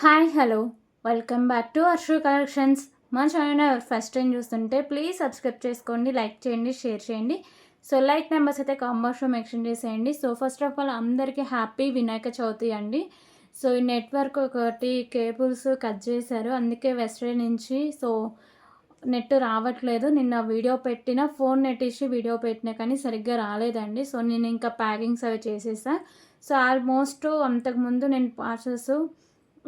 Hi hello welcome back to Arshu collections. మా channel first time చూస్తుంటే please subscribe చేసుకోండి, like చేయండి, షేర్ చేయండి. సో లైక్ నెంబర్స్ అయితే కాంబోస్లో మెన్షన్ చేసేయండి. సో ఫస్ట్ ఆఫ్ ఆల్ అందరికీ హ్యాపీ వినాయక చవితి అండి. సో ఈ నెట్వర్క్ ఒకటి కేబుల్స్ కట్ చేశారు, అందుకే వెస్ట్రే నుంచి నెట్ రావట్లేదు. నిన్న వీడియో పెట్టిన ఫోన్ నెట్ ఇచ్చి వీడియో పెట్టినా కానీ సరిగ్గా రాలేదండి. సో నేను ఇంకా ప్యాకింగ్స్ అవి చేసేసా. సో ఆల్మోస్ట్ అంతకుముందు నేను పార్సల్స్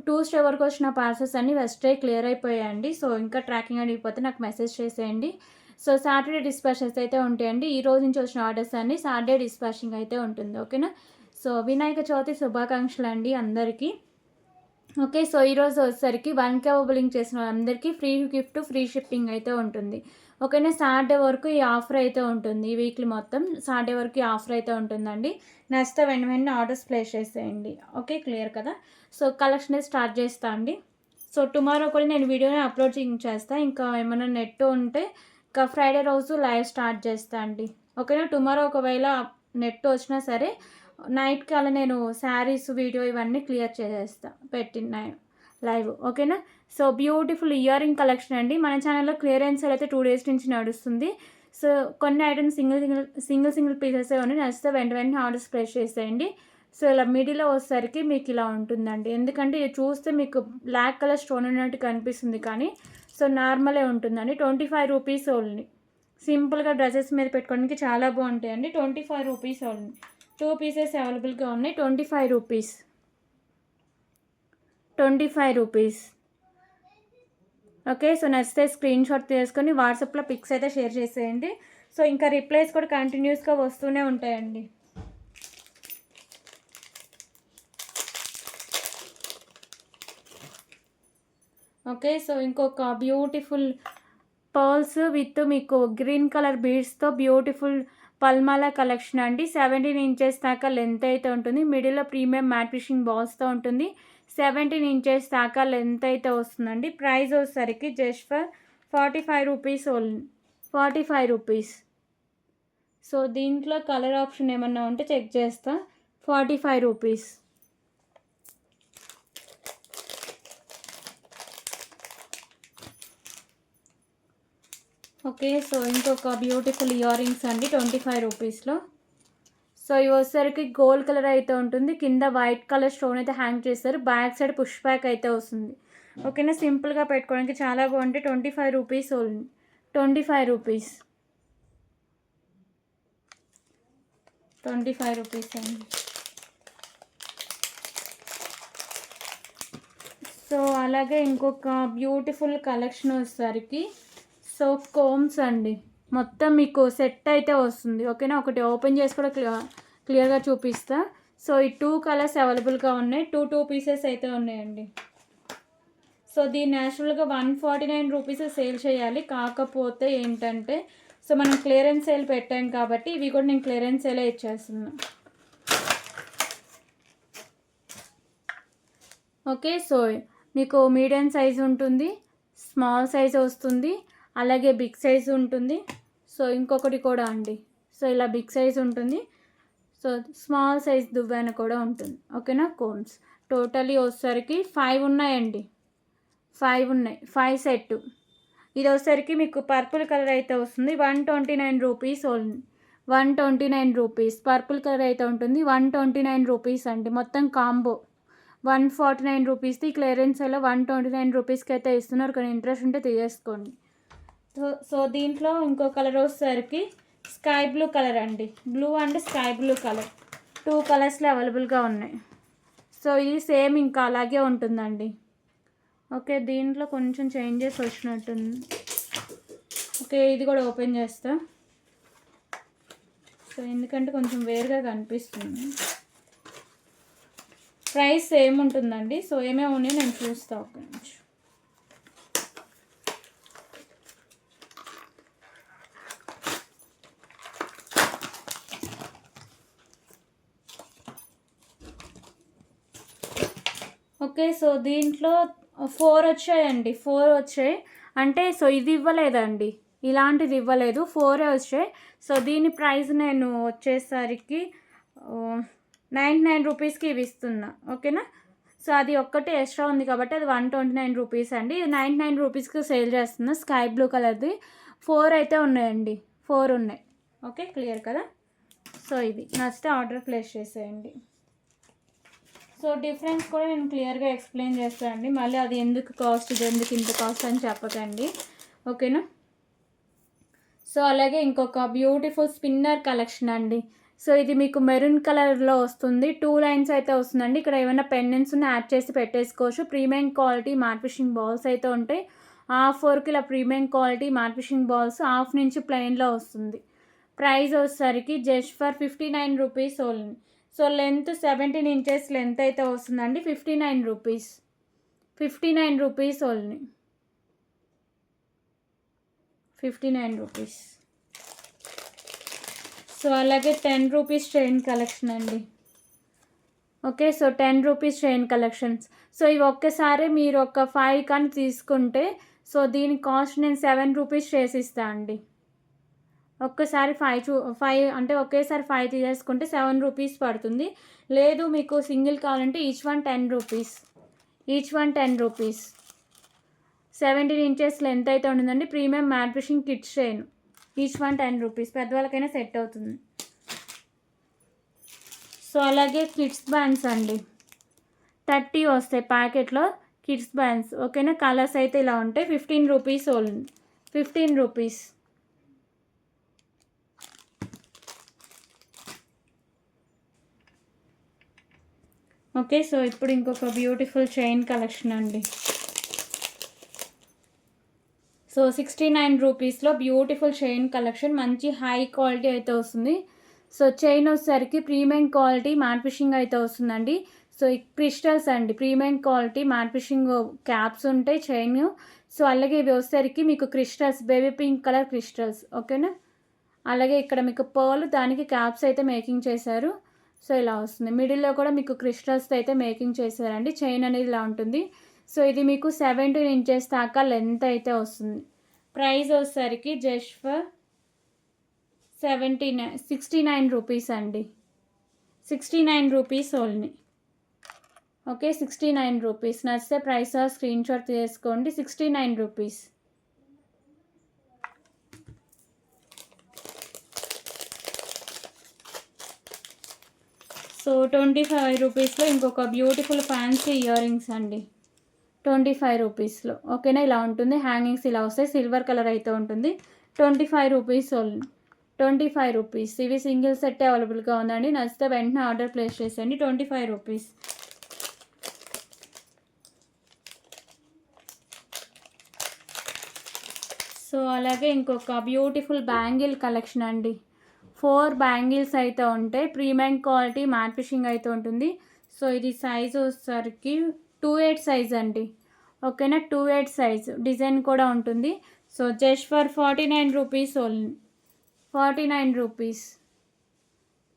2 స్టే వరకు వచ్చిన పార్సల్స్ అన్నీ వెస్ట్రే క్లియర్ అయిపోయాయండి. సో ఇంకా ట్రాకింగ్ అడిగిపోతే నాకు మెసేజ్ చేసేయండి. సో సాటర్డే డిస్పాచెస్ అయితే ఉంటాయండి. ఈ రోజు నుంచి వచ్చిన ఆర్డర్స్ అన్నీ సాటర్డే డిస్పాచింగ్ అయితే ఉంటుంది. ఓకేనా. సో వినాయక చవితి శుభాకాంక్షలు అండి అందరికీ. ఓకే. సో ఈరోజు వచ్చేసరికి 1K బులింగ్ చేసిన వాళ్ళందరికీ ఫ్రీ గిఫ్ట్, ఫ్రీ షిప్పింగ్ అయితే ఉంటుంది. ఓకేనా. సాటర్డే వరకు ఈ ఆఫర్ అయితే ఉంటుంది. ఈ వీక్లీ మొత్తం సాటర్డే వరకు ఈ ఆఫర్ అయితే ఉంటుందండి. నచ్చితే వెంటనే ఆర్డర్స్ ప్లేస్ చేసేయండి. ఓకే, క్లియర్ కదా. సో కలెక్షన్ స్టార్ట్ చేస్తా అండి. సో టుమారో కూడా నేను వీడియోని అప్లోడ్ చేస్తాను. ఇంకా ఏమైనా నెట్ ఉంటే ఇంకా ఫ్రైడే రోజు లైవ్ స్టార్ట్ చేస్తా అండి. ఓకేనా. టుమారో ఒకవేళ నెట్ వచ్చినా సరే నైట్కి అలా నేను శారీస్ వీడియో ఇవన్నీ క్లియర్ చేసేస్తా పెట్టిన లైవ్. ఓకేనా. So beautiful ear ring collection అండి. మన ఛానల్లో క్లియరెన్స్ అయితే 2 డేస్ నుంచి నడుస్తుంది. సో కొన్ని ఐటమ్స్ సింగిల్ పీసెసే ఉన్నాయి. నచ్చితే వెంటనే ఆర్డర్స్ ప్లేస్ చేసేయండి. సో ఇలా మిడిల్లో వచ్చేసరికి మీకు ఇలా ఉంటుందండి. ఎందుకంటే ఇది చూస్తే మీకు బ్లాక్ కలర్ స్టోన్ ఉన్నట్టు కనిపిస్తుంది, కానీ సో నార్మలే ఉంటుందండి. 25 రూపీస్ ఓన్లీ. సింపుల్గా డ్రెస్సెస్ మీద పెట్టుకోవడానికి చాలా బాగుంటాయండి. 25 రూపీస్ ఓన్లీ. 2 పీసెస్ అవైలబుల్గా ఉన్నాయి. 25 రూపీస్. 25 రూపీస్. ఓకే. సో నచ్చితే స్క్రీన్ షాట్ తీసుకొని వాట్సాప్లో పిక్స్ అయితే షేర్ చేసేయండి. సో ఇంకా రిప్లైస్ కూడా కంటిన్యూస్గా వస్తూనే ఉంటాయండి. ఓకే. సో ఇంకొక బ్యూటిఫుల్ పర్ల్స్ విత్ మీకు గ్రీన్ కలర్ బీడ్స్తో బ్యూటిఫుల్ పల్మాల కలెక్షన్ అండి. 17 ఇంచెస్ దాకా లెంత్ అయితే ఉంటుంది. మిడిల్లో ప్రీమియం మ్యాట్ ఫిషింగ్ బాల్స్తో ఉంటుంది. 17 ఇంచెస్ దాకా లెంత్ అయితే వస్తుందండి. ప్రైస్ వచ్చేసరికి just for 45 rupees only. 45 rupees. So దీంట్లో కలర్ ఆప్షన్ ఏమన్నా ఉంటే చెక్ చేస్తా. 45 రూపీస్. ఓకే. సో ఇంకొక బ్యూటిఫుల్ ఇయర్ రింగ్స్ అండి 25 రూపీస్లో. సో ఇవి వచ్చేసరికి గోల్డ్ కలర్ అయితే ఉంటుంది. కింద వైట్ కలర్ స్టోన్ అయితే హ్యాంగ్ చేస్తారు. బ్యాక్ సైడ్ పుష్ బ్యాక్ అయితే వస్తుంది. ఓకేనా. సింపుల్గా పెట్టుకోవడానికి చాలా బాగుంటాయి. 25 రూపీస్ ఓన్లీ. 25 రూపీస్. 25 రూపీస్ అండి. సో అలాగే ఇంకొక బ్యూటిఫుల్ కలెక్షన్ వచ్చేసరికి సో కోమ్స్ అండి. మొత్తం మీకు సెట్ అయితే వస్తుంది. ఓకేనా. ఒకటి ఓపెన్ చేసి కూడా క్లియర్గా చూపిస్తా. సో ఈ 2 కలర్స్ అవైలబుల్గా ఉన్నాయి. 2 పీసెస్ అయితే ఉన్నాయండి. సో దీన్ని న్యాచురల్గా 149 రూపీస్ సేల్ చేయాలి. కాకపోతే ఏంటంటే సో మనం క్లియరెన్స్ సేల్ పెట్టాం కాబట్టి ఇవి కూడా నేను క్లియరెన్స్ సేలే ఇచ్చేస్తున్నా. ఓకే. సో మీకు మీడియం సైజ్ ఉంటుంది, స్మాల్ సైజ్ వస్తుంది, అలాగే బిగ్ సైజ్ ఉంటుంది. సో ఇంకొకటి కూడా అండి. సో ఇలా బిగ్ సైజ్ ఉంటుంది. సో స్మాల్ సైజ్ దువ్వెన కూడా ఉంటుంది. ఓకేనా. కోమ్స్ టోటలీ వచ్చేసరికి 5 ఉన్నాయండి. 5 ఉన్నాయి. 5 సెట్. ఇది వచ్చేసరికి మీకు పర్పుల్ కలర్ అయితే వస్తుంది. 129 rupees only. 129 rupees. Purple colour అయితే ఉంటుంది. 129 రూపీస్ అండి. మొత్తం కాంబో 149 రూపీస్ది. క్లియరెన్స్ అలా 129 రూపీస్కి అయితే ఇస్తున్నారు. కానీ ఇంట్రెస్ట్ ఉంటే తీసేసుకోండి. సో దీంట్లో ఇంకో కలర్ వచ్చేసరికి స్కై బ్లూ కలర్ అండి. Blue and sky blue colour 2 కలర్స్లో అవైలబుల్గా ఉన్నాయి. సో ఇది సేమ్ ఇంకా అలాగే ఉంటుందండి. ఓకే. దీంట్లో కొంచెం చేంజెస్ వచ్చినట్టుంది. ఓకే. ఇది కూడా ఓపెన్ చేస్తా. సో ఎందుకంటే కొంచెం వేరుగా కనిపిస్తుంది. ప్రైస్ సేమ్ ఉంటుందండి. సో ఏమేమి ఉన్నాయో నేను చూస్తాను ఒక నిమిషం. ఓకే. సో దీంట్లో 4 వచ్చాయండి. 4 వచ్చాయి. అంటే సో ఇది ఇవ్వలేదండి, ఇలాంటిది ఇవ్వలేదు. 4 వచ్చాయి. సో దీని ప్రైస్ నేను వచ్చేసరికి 99 రూపీస్కి ఇవి ఇస్తున్నా. ఓకేనా. సో అది ఒక్కటి ఎక్స్ట్రా ఉంది కాబట్టి అది 129 రూపీస్ అండి. ఇది 99 రూపీస్కి సేల్ చేస్తుంది. స్కై బ్లూ కలర్ది 4 అయితే ఉన్నాయండి, 4 ఉన్నాయి. ఓకే, క్లియర్ కదా. సో ఇది నచ్చితే ఆర్డర్ ప్లేస్ చేసేయండి. సో డిఫరెన్స్ కూడా నేను క్లియర్గా ఎక్స్ప్లెయిన్ చేస్తానండి, మళ్ళీ అది ఎందుకు కాస్ట్, ఇది ఎందుకు ఇంత కాస్ట్ అని చెప్పకండి, ఓకేనా. సో అలాగే ఇంకొక బ్యూటిఫుల్ స్పిన్నర్ కలెక్షన్ అండి. సో ఇది మీకు మెరూన్ కలర్లో వస్తుంది, 2 లైన్స్ అయితే వస్తుందండి. ఇక్కడ ఏమైనా పెండెంట్స్ ఉన్న యాడ్ చేసి పెట్టేసుకోవచ్చు. Premium quality matte fishing balls అయితే ఉంటాయి. హాఫ్ వరకు ఇలా premium quality matte fishing balls, half నుంచి ప్లెయిన్లో వస్తుంది. ప్రైస్ వచ్చేసరికి just for 59 rupees only. So length 17 inches length అయితే వస్తుందండి. 59 rupees, 59 rupees only, 59 rupees. So అలాగే 10 రూపీస్ చైన్ కలెక్షన్ అండి. Okay, so 10 rupees chain collections. So ఇవి ఒక్కసారి మీరు ఒక 5 కానీ తీసుకుంటే, సో దీని కాస్ట్ నేను 7 రూపీస్ చేసిస్తా అండి. ఒక్కసారి 5 అంటే ఒకేసారి 5 తీసేసుకుంటే 7 రూపీస్ పడుతుంది. లేదు మీకు సింగిల్ కావాలంటే each one 10 rupees, each one 10 rupees. 17 inches length అయితే ఉంటుందండి. Premium matte fishing kids chain, each one 10 rupees. పెద్దవాళ్ళకైనా సెట్ అవుతుంది. సో అలాగే కిడ్స్ బ్యాండ్స్ అండి, 30 వస్తాయి ప్యాకెట్లో కిడ్స్ బ్యాండ్స్, ఓకేనా. కలర్స్ అయితే ఇలా ఉంటాయి. 15 rupees only, 15 rupees. Okay, so ఇప్పుడు ఇంకొక బ్యూటిఫుల్ చైన్ కలెక్షన్ అండి. సో 69 రూపీస్లో బ్యూటిఫుల్ చైన్ కలెక్షన్, మంచి హై క్వాలిటీ అయితే వస్తుంది. సో చైన్ వచ్చేసరికి ప్రీమియం క్వాలిటీ మ్యాట్ ఫిషింగ్ అయితే వస్తుందండి. సో క్రిస్టల్స్ అండి, premium quality matte fishing caps ఉంటాయి చైన్. సో అలాగే ఇవి వచ్చేసరికి మీకు crystals, baby pink colour crystals, ఓకేనా. అలాగే ఇక్కడ మీకు పర్ల్, దానికి క్యాప్స్ అయితే మేకింగ్ చేశారు. సో ఇలా వస్తుంది. మిడిల్లో కూడా మీకు క్రిస్టల్స్ అయితే మేకింగ్ చేశారండి. చైన్ అనేది ఇలా ఉంటుంది. సో ఇది మీకు 17 ఇంచెస్ దాకా లెంత్ అయితే వస్తుంది. ప్రైస్ వచ్చేసరికి జస్ట్ ఫర్ 69 రూపీస్ అండి, 69 రూపీస్ ఓన్లీ. Okay, 69 rupees. నచ్చితే ప్రైస్ స్క్రీన్ షాట్ తీసుకోండి. 69 రూపీస్. సో 25 రూపీస్లో ఇంకొక బ్యూటిఫుల్ ఫ్యాన్సీ ఇయర్ రింగ్స్ అండి, 25 రూపీస్లో, ఓకేనా. ఇలా ఉంటుంది, హ్యాంగింగ్స్ ఇలా వస్తాయి, సిల్వర్ కలర్ అయితే ఉంటుంది. 25 రూపీస్ ఓన్లీ, 25 రూపీస్. ఇవి సింగిల్ సెట్ అవైలబుల్గా ఉందండి. నచ్చితే వెంటనే ఆర్డర్ ప్లేస్ చేసేయండి. 25 రూపీస్. సో అలాగే ఇంకొక బ్యూటిఫుల్ బ్యాంగిల్ కలెక్షన్ అండి. 4 బ్యాంగిల్స్ అయితే ఉంటాయి. ప్రీమియం క్వాలిటీ మ్యాట్ ఫిషింగ్ అయితే ఉంటుంది. సో ఇది సైజ్ వచ్చేసరికి 28 సైజ్ అండి, ఓకేనా. 28 సైజ్, డిజైన్ కూడా ఉంటుంది. So just for 49 rupees only, 49 rupees.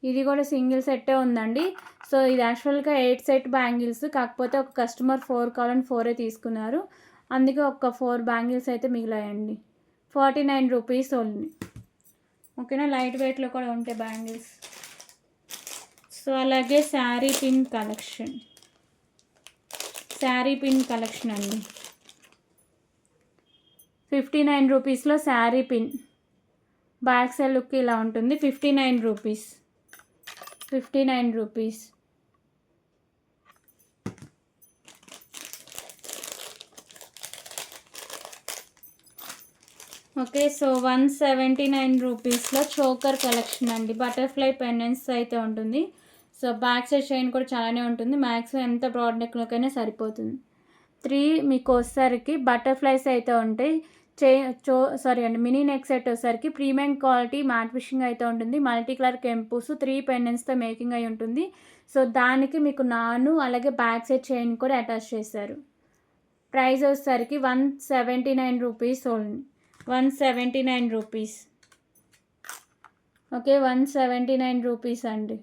ఇది కూడా సింగిల్ సెట్టే ఉందండి. సో ఇది యాక్చువల్గా 8 సెట్ బ్యాంగిల్స్, కాకపోతే ఒక కస్టమర్ 4 కావాలని 4 తీసుకున్నారు, అందుకే ఒక 4 బ్యాంగిల్స్ అయితే మిగిలాయండి. 49 రూపీస్ ఓన్లీ, ఓకేనా. లైట్ వెయిట్లో కూడా ఉంటాయి బ్యాంగిల్స్. సో అలాగే sari pin collection, sari pin collection అండి. 59 రూపీస్లో sari pin, back side look ఇలా ఉంటుంది. 59 రూపీస్, 59 రూపీస్. ఓకే, సో 179 రూపీస్లో చోకర్ కలెక్షన్ అండి. బటర్ఫ్లై పెండెంట్స్ అయితే ఉంటుంది. సో బ్యాక్ సైడ్ చైన్ కూడా చాలానే ఉంటుంది. మ్యాక్సిమం ఎంత బ్రాడ్ నెక్లోకైనా సరిపోతుంది. 3 మీకు వచ్చేసరికి బటర్ఫ్లైస్ అయితే ఉంటాయి. మినీ నెక్ సెట్ వచ్చేసరికి ప్రీమియం క్వాలిటీ మ్యాట్ ఫిషింగ్ అయితే ఉంటుంది. మల్టీ కలర్ కెంపుస్ 3 పెండెంట్స్తో మేకింగ్ అయి ఉంటుంది. సో దానికి మీకు నాను అలాగే బ్యాక్ సైడ్ చైన్ కూడా అటాచ్ చేశారు. ప్రైస్ వచ్చేసరికి 179 rupees only, 179 rupees. Okay, 179 rupees అండి.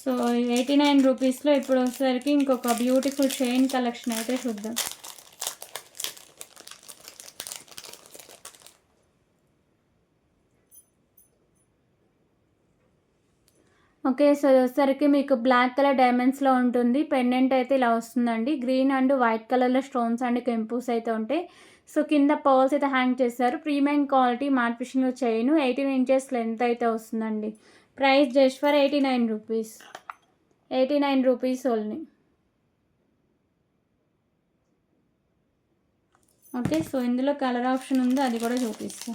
సో 89 రూపీస్లో ఇప్పుడు వచ్చేసరికి ఇంకొక బ్యూటిఫుల్ చైన్ కలెక్షన్ అయితే చూద్దాం. ఓకే. సో, ఇదొచ్చేసరికి మీకు బ్లాక్ కలర్ డైమండ్స్‌లో ఉంటుంది. పెండెంట్ అయితే ఇలా వస్తుందండి. గ్రీన్ అండ్ వైట్ కలర్‌లో స్టోన్స్ అండ్ కెంపుస్ అయితే ఉంటాయి. సో, కింద పర్ల్స్ అయితే హ్యాంగ్ చేశారు. ప్రీమియం క్వాలిటీ మ్యాట్ ఫినిషింగ్‌లో చైను 18 ఇంచెస్ లెంత్ అయితే వస్తుందండి. Price just for ₹89. ₹89 only. Okay. So, ఇందులో కలర్ ఆప్షన్ ఉంది, అది కూడా చూపిస్తా.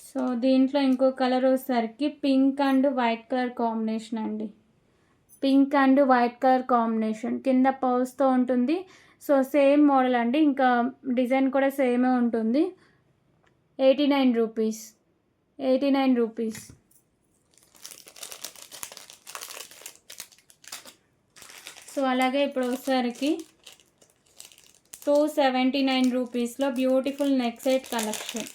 సో, దీంట్లో ఇంకో కలర్ వచ్చేసరికి pink and white colour combination అండి. Pink and white colour combination కింద పర్ల్స్‌తో ఉంటుంది. సో, సేమ్ మోడల్ అండి. ఇంకా డిజైన్ కూడా సేమే ఉంటుంది. ₹89. ₹89. సో, అలాగే ఇప్పుడు వచ్చేసరికి ₹279లో బ్యూటిఫుల్ నెక్ సెట్ కలెక్షన్.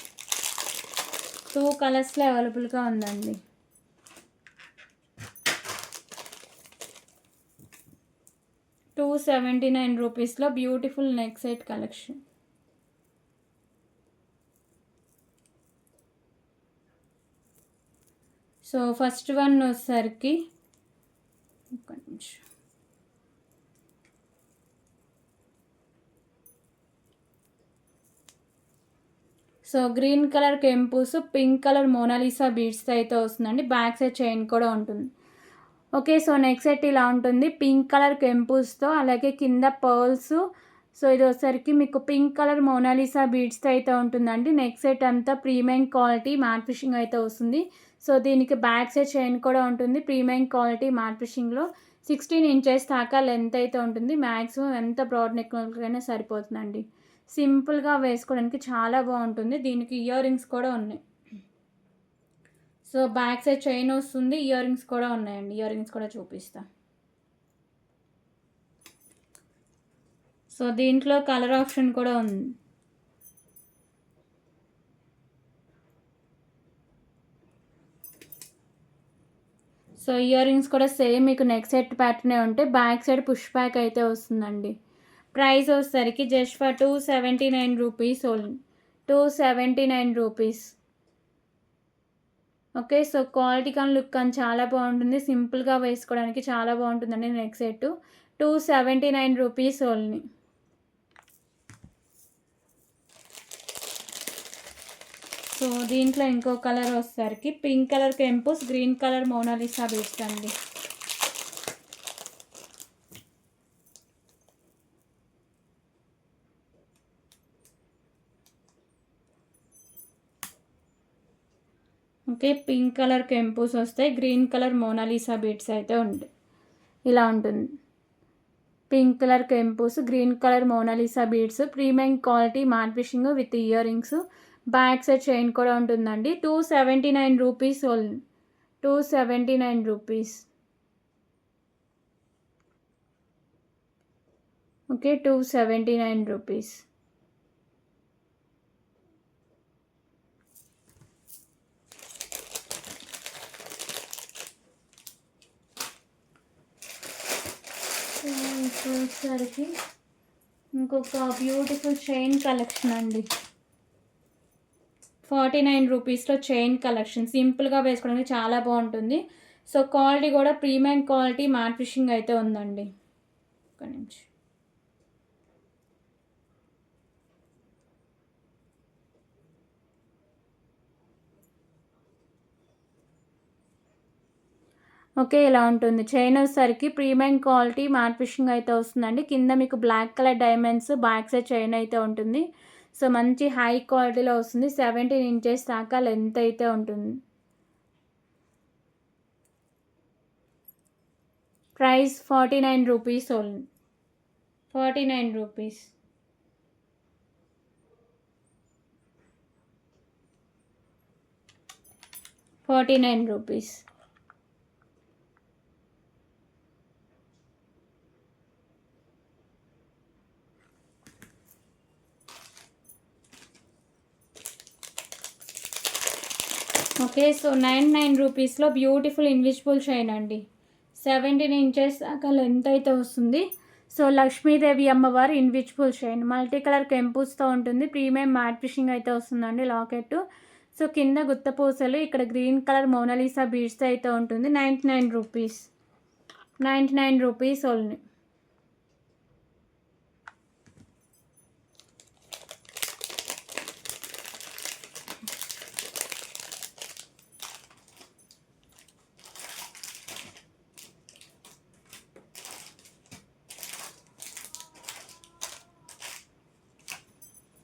2 కలర్స్‌లో అవైలబుల్‌గా ఉందండి. ₹279లో beautiful neck set collection. So, first one వచ్చేసరికి ఒక్క నిమిషం. సో, గ్రీన్ కలర్ కెంపుస్, పింక్ కలర్ మోనాలిసా బీడ్స్‌తో అయితే వస్తుందండి. బ్యాక్ సైడ్ చైన్ కూడా ఉంటుంది. ఓకే. సో, నెక్ సెట్ ఇలా ఉంటుంది. పింక్ కలర్ కెంపుస్‌తో అలాగే కింద పర్ల్స్. సో, ఇది వచ్చేసరికి మీకు పింక్ కలర్ మోనాలిసా బీడ్స్‌తో అయితే ఉంటుందండి. నెక్ సెట్ అంతా ప్రీమియం క్వాలిటీ మ్యాట్ ఫినిషింగ్ అయితే వస్తుంది. సో, దీనికి బ్యాక్ సైడ్ చైన్ కూడా ఉంటుంది. ప్రీమియం క్వాలిటీ మ్యాట్ ఫినిషింగ్‌లో 16 ఇంచెస్ దాకా లెంత్ అయితే ఉంటుంది. మ్యాక్సిమం ఎంత బ్రాడ్ నెక్ వాళ్ళకైనా సరిపోతుందండి. సింపుల్‌గా వేసుకోవడానికి చాలా బాగుంటుంది. దీనికి ఇయర్ రింగ్స్ కూడా ఉన్నాయి. సో, బ్యాక్ సైడ్ చైన్ వస్తుంది. ఇయర్ రింగ్స్ కూడా ఉన్నాయండి. ఇయర్ రింగ్స్ కూడా చూపిస్తా. సో, దీంట్లో కలర్ ఆప్షన్ కూడా ఉంది. సో, ఇయర్ రింగ్స్ కూడా సేమ్ మీకు నెక్ సెట్ ప్యాటర్నే ఉంటాయి. బ్యాక్ సైడ్ పుష్ బ్యాక్ అయితే వస్తుందండి. ప్రైస్ వచ్చేసరికి just for ₹279 only. ₹279. Okay. So, quality కానీ లుక్ కానీ చాలా బాగుంటుంది. సింపుల్‌గా వేసుకోవడానికి చాలా బాగుంటుందండి నెక్ సెట్. ₹279 ఓన్లీ. సో, దీంట్లో ఇంకో కలర్ వచ్చేసరికి పింక్ కలర్ కెంపుస్, గ్రీన్ కలర్ మోనాలిసా బీడ్స్ అండి. ఓకే. పింక్ కలర్ కెంపుస్ వస్తాయి. గ్రీన్ కలర్ మోనాలిసా బీడ్స్ అయితే ఉంటాయి. ఇలా ఉంటుంది. పింక్ కలర్ కెంపుస్, green colour Mona Lisa beads, premium quality matte finishing with ear rings. Back side chain కూడా ఉంటుందండి. ₹279 ఓన్లీ. ₹279. ఓకే. ₹279. ఇప్పుడు వచ్చేసరికి ఇంకొక బ్యూటిఫుల్ చైన్ కలెక్షన్ అండి. ₹49లో చైన్ కలెక్షన్. సింపుల్‌గా వేసుకోవడానికి చాలా బాగుంటుంది. సో, క్వాలిటీ కూడా ప్రీమియం క్వాలిటీ మ్యాట్ ఫినిషింగ్ అయితే ఉందండి. ఒక్క నిమిషం. ఓకే. ఇలా ఉంటుంది. చైన్ వచ్చేసరికి ప్రీమియం క్వాలిటీ మ్యాట్ ఫినిషింగ్ అయితే వస్తుందండి. కింద మీకు black colour diamonds, back side chain అయితే ఉంటుంది. సో, మంచి హై క్వాలిటీలో వస్తుంది. 17 ఇంచెస్ దాకా లెంత్ అయితే ఉంటుంది. Price ₹49 only. ₹49. ₹49. ఓకే. సో, ₹99లో బ్యూటిఫుల్ ఇన్విజిబుల్ చైన్ అండి. 17 ఇంచెస్ దాకా లెంత్ అయితే వస్తుంది. సో లక్ష్మీదేవి అమ్మవారు ఇన్విజిబుల్ చైన్ మల్టీ కలర్ కెంపుస్తో ఉంటుంది. ప్రీమియం మ్యాట్ ఫిషింగ్ అయితే వస్తుందండి లాకెట్. సో కింద గుత్త పూసలు, ఇక్కడ గ్రీన్ కలర్ మోనాలిసా బీడ్స్ అయితే ఉంటుంది. 99 rupees, 99 rupees only.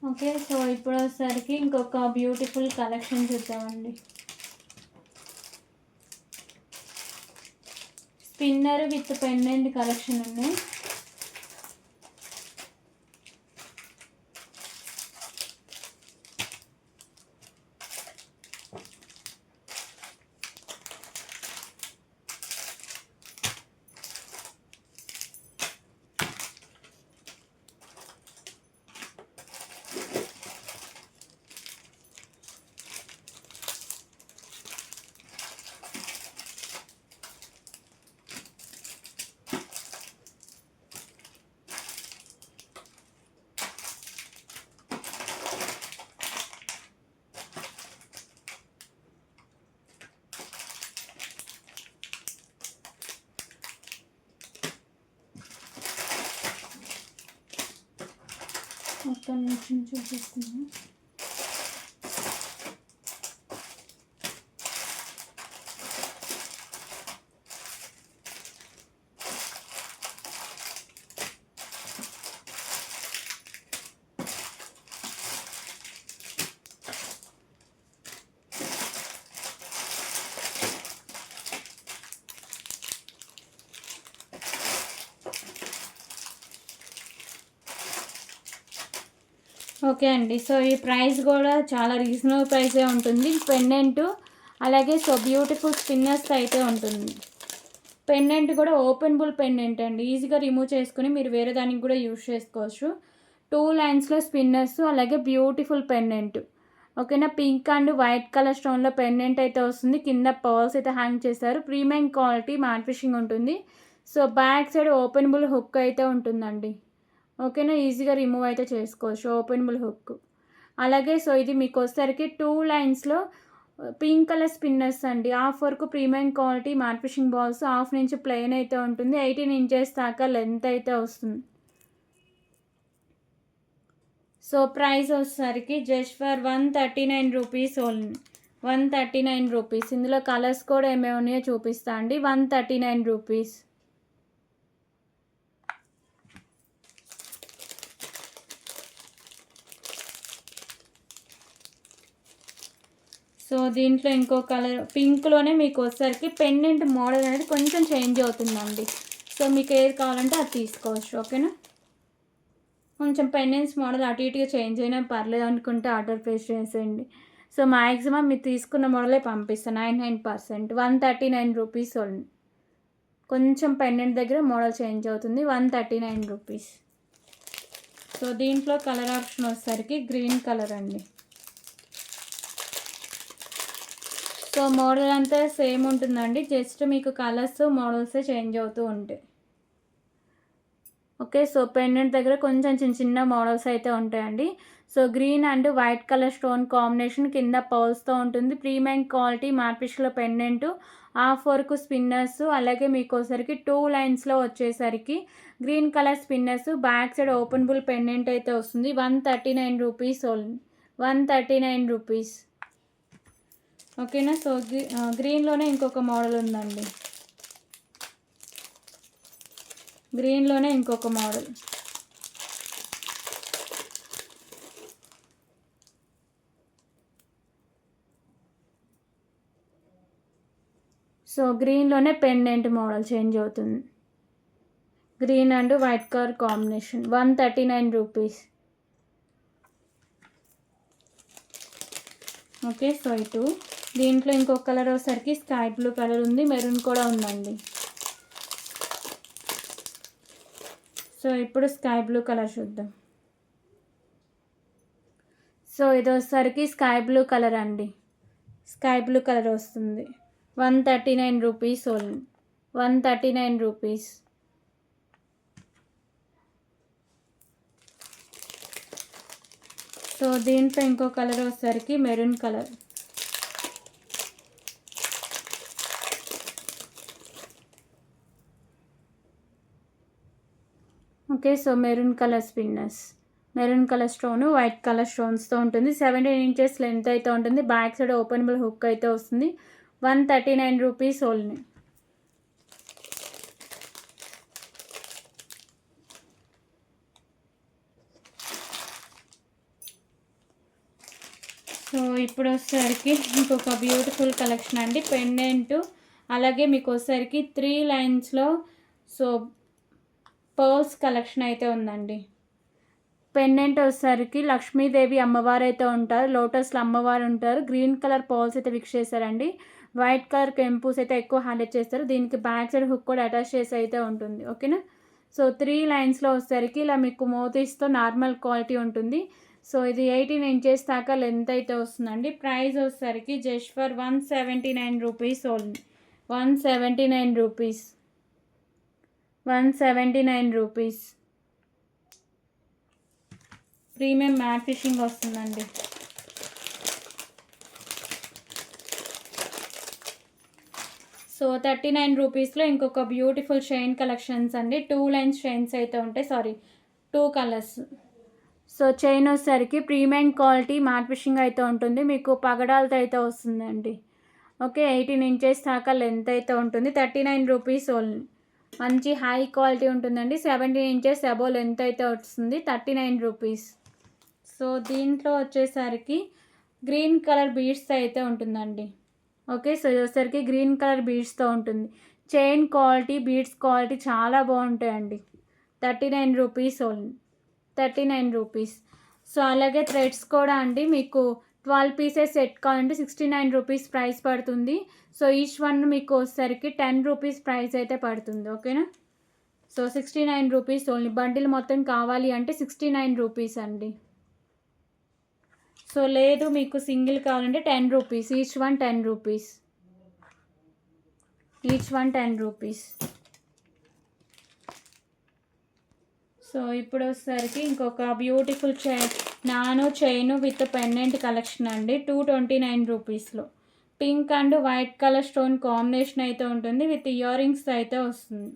Okay, so ఇప్పుడు వచ్చేసరికి ఇంకొక బ్యూటిఫుల్ కలెక్షన్ చూద్దామండి. స్పిన్నర్ విత్ పెండెంట్ కలెక్షన్ ఉన్నాయి. ఒక్క నిమిషం చూపిస్తున్నాను. ఓకే అండి, సో ఈ ప్రైస్ కూడా చాలా రీజనబుల్ ప్రైసే ఉంటుంది. పెండెంట్ అలాగే సో బ్యూటిఫుల్ స్పిన్నర్స్ అయితే ఉంటుంది. పెండెంట్ కూడా ఓపెనబుల్ పెండెంట్ అండి, ఈజీగా రిమూవ్ చేసుకుని మీరు వేరే దానికి కూడా యూజ్ చేసుకోవచ్చు. 2 లైన్స్లో స్పిన్నర్స్ అలాగే బ్యూటిఫుల్ పెండెంట్. ఓకేనా, పింక్ అండ్ వైట్ కలర్ స్టోన్లో పెండెంట్ అయితే వస్తుంది. కింద పర్ల్స్ అయితే హ్యాంగ్ చేశారు. ప్రీమియం క్వాలిటీ మ్యాట్ ఫిషింగ్ ఉంటుంది. So back side openable hook అయితే ఉంటుందండి. ఓకేనా, ఈజీగా రిమూవ్ అయితే చేసుకోవచ్చు, ఓపెనబుల్ హుక్. అలాగే సో ఇది మీకు వచ్చేసరికి 2 లైన్స్లో పింక్ కలర్ స్పిన్నర్స్ అండి. హాఫ్ వరకు premium quality matte fishing balls, half నుంచి ప్లెయిన్ అయితే ఉంటుంది. 18 ఇంచెస్ దాకా లెంత్ అయితే వస్తుంది. సో ప్రైస్ వచ్చేసరికి just for 139 rupees only, 139 rupees. ఇందులో కలర్స్ కూడా ఏమేమి ఉన్నాయో చూపిస్తా అండి. 139 రూపీస్. సో దీంట్లో ఇంకో కలర్ పింక్లోనే మీకు వచ్చేసరికి పెండెంట్ మోడల్ అనేది కొంచెం చేంజ్ అవుతుందండి. సో మీకు ఏది కావాలంటే అది తీసుకోవచ్చు. ఓకేనా, కొంచెం పెండెంట్స్ మోడల్ అటు ఇటుగా చేంజ్ అయినా పర్లేదు అనుకుంటే ఆర్డర్ ప్లేస్ చేసేయండి. సో మ్యాక్సిమం మీరు తీసుకున్న మోడలే పంపిస్తాను 99%. 139 రూపీస్ ఓన్లీ. కొంచెం పెండెంట్ దగ్గర మోడల్ చేంజ్ అవుతుంది. 139 రూపీస్. సో దీంట్లో కలర్ ఆప్షన్ వచ్చేసరికి గ్రీన్ కలర్ అండి. సో మోడల్ అంతా సేమ్ ఉంటుందండి, జస్ట్ మీకు కలర్స్ మోడల్స్ చేంజ్ అవుతూ ఉంటాయి. ఓకే, సో పెండెంట్ దగ్గర కొంచెం చిన్న చిన్న మోడల్స్ అయితే ఉంటాయండి. So green and white colour stone combination, కింద పర్ల్స్తో ఉంటుంది. ప్రీమియం క్వాలిటీ మ్యాట్ ఫిష్లో పెండెంట్, హాఫ్ వరకు స్పిన్నర్స్, అలాగే మీకు వచ్చేసరికి 2 లైన్స్లో వచ్చేసరికి green colour spinners, back side openable pendant అయితే వస్తుంది. 139 రూపీస్ ఓన్లీ, 139 రూపీస్. ఓకేనా, సో గ్రీన్లోనే ఇంకొక మోడల్ ఉందండి. గ్రీన్లోనే ఇంకొక మోడల్. సో గ్రీన్లోనే పెండెంట్ మోడల్ చేంజ్ అవుతుంది. Green and white colour combination, 139 rupees. Okay, so ఇటు దీంట్లో ఇంకొక కలర్ వచ్చేసరికి స్కై బ్లూ కలర్ ఉంది, మెరూన్ కూడా ఉందండి. సో ఇప్పుడు స్కై బ్లూ కలర్ చూద్దాం. సో ఇది వచ్చేసరికి స్కై బ్లూ కలర్ అండి, స్కై బ్లూ కలర్ వస్తుంది. 139 రూపీస్ ఓన్లీ, 139 రూపీస్. సో దీంట్లో ఇంకో కలర్ వచ్చేసరికి maroon colour. Okay, so maroon colour spinners, maroon colour stone white colour స్టోన్స్తో ఉంటుంది. 17 ఇంచెస్ లెంత్ అయితే ఉంటుంది. బ్యాక్ సైడ్ ఓపెనబుల్ హుక్ అయితే వస్తుంది. 139 రూపీస్ ఓన్లీ. సో ఇప్పుడు వచ్చేసరికి ఇంకొక బ్యూటిఫుల్ కలెక్షన్ అండి, పెండెంట్. అలాగే మీకు వచ్చేసరికి 3 లైన్స్లో సో పర్ల్స్ కలెక్షన్ అయితే ఉందండి. పెండెంట్ వచ్చేసరికి లక్ష్మీదేవి అమ్మవారు అయితే ఉంటారు, లోటస్లో అమ్మవారు ఉంటారు. గ్రీన్ కలర్ పర్ల్స్ అయితే ఫిక్స్ చేశారండి. వైట్ కలర్ కెంపూస్ అయితే ఎక్కువ హైలైట్ చేస్తారు. దీనికి బ్యాక్ సైడ్ హుక్ కూడా అటాచ్ చేసి అయితే ఉంటుంది. ఓకేనా. సో 3 లైన్స్లో వచ్చేసరికి ఇలా మీకు మోతీస్తో నార్మల్ క్వాలిటీ ఉంటుంది. సో ఇది 18 ఇంచెస్ దాకా లెంత్ అయితే వస్తుందండి. ప్రైస్ వచ్చేసరికి just for 179 rupees only. 179 rupees, 179 rupees. Premium matte fishing వస్తుందండి. సో 39 రూపీస్లో ఇంకొక బ్యూటిఫుల్ చైన్ కలెక్షన్స్ అండి. 2 లైన్స్ చైన్స్ అయితే ఉంటాయి, సారీ 2 కలర్స్. సో చైన్ వచ్చేసరికి ప్రీమియం క్వాలిటీ మ్యాట్ ఫిషింగ్ అయితే ఉంటుంది. మీకు పగడాలతో అయితే వస్తుందండి. ఓకే, 18 ఇంచెస్ దాకా లెంత్ అయితే ఉంటుంది. 39 రూపీస్ ఓన్లీ. మంచి హై క్వాలిటీ ఉంటుందండి. 17 ఇంచెస్ అబోవ్ లెంత్ అయితే వస్తుంది. 39 రూపీస్. సో దీంట్లో వచ్చేసరికి గ్రీన్ కలర్ బీడ్స్తో అయితే ఉంటుందండి. ఓకే, సో ఇది వచ్చేసరికి గ్రీన్ కలర్ బీడ్స్తో ఉంటుంది. చైన్ క్వాలిటీ, బీడ్స్ క్వాలిటీ చాలా బాగుంటాయండి. 39 రూపీస్ ఓన్లీ, 39 రూపీస్. సో అలాగే థ్రెడ్స్ కూడా అండి, మీకు 12 పీసెస్ సెట్ కావాలంటే 69 రూపీస్ ప్రైస్ పడుతుంది. సో ఈచ్ వన్ మీకు వచ్చేసరికి 10 రూపీస్ ప్రైస్ అయితే పడుతుంది. ఓకేనా. So 69 rupees only. బండిల్ మొత్తం కావాలి అంటే 69 రూపీస్ అండి. సో లేదు మీకు సింగిల్ కావాలంటే 10 rupees, each one 10 rupees, each one 10 rupees. So ఇప్పుడు వచ్చేసరికి ఇంకొక beautiful nano chain with pendant collection అండి. 229 రూపీస్లో pink and white colour stone combination అయితే ఉంటుంది. విత్ ఇయర్ రింగ్స్ అయితే వస్తుంది.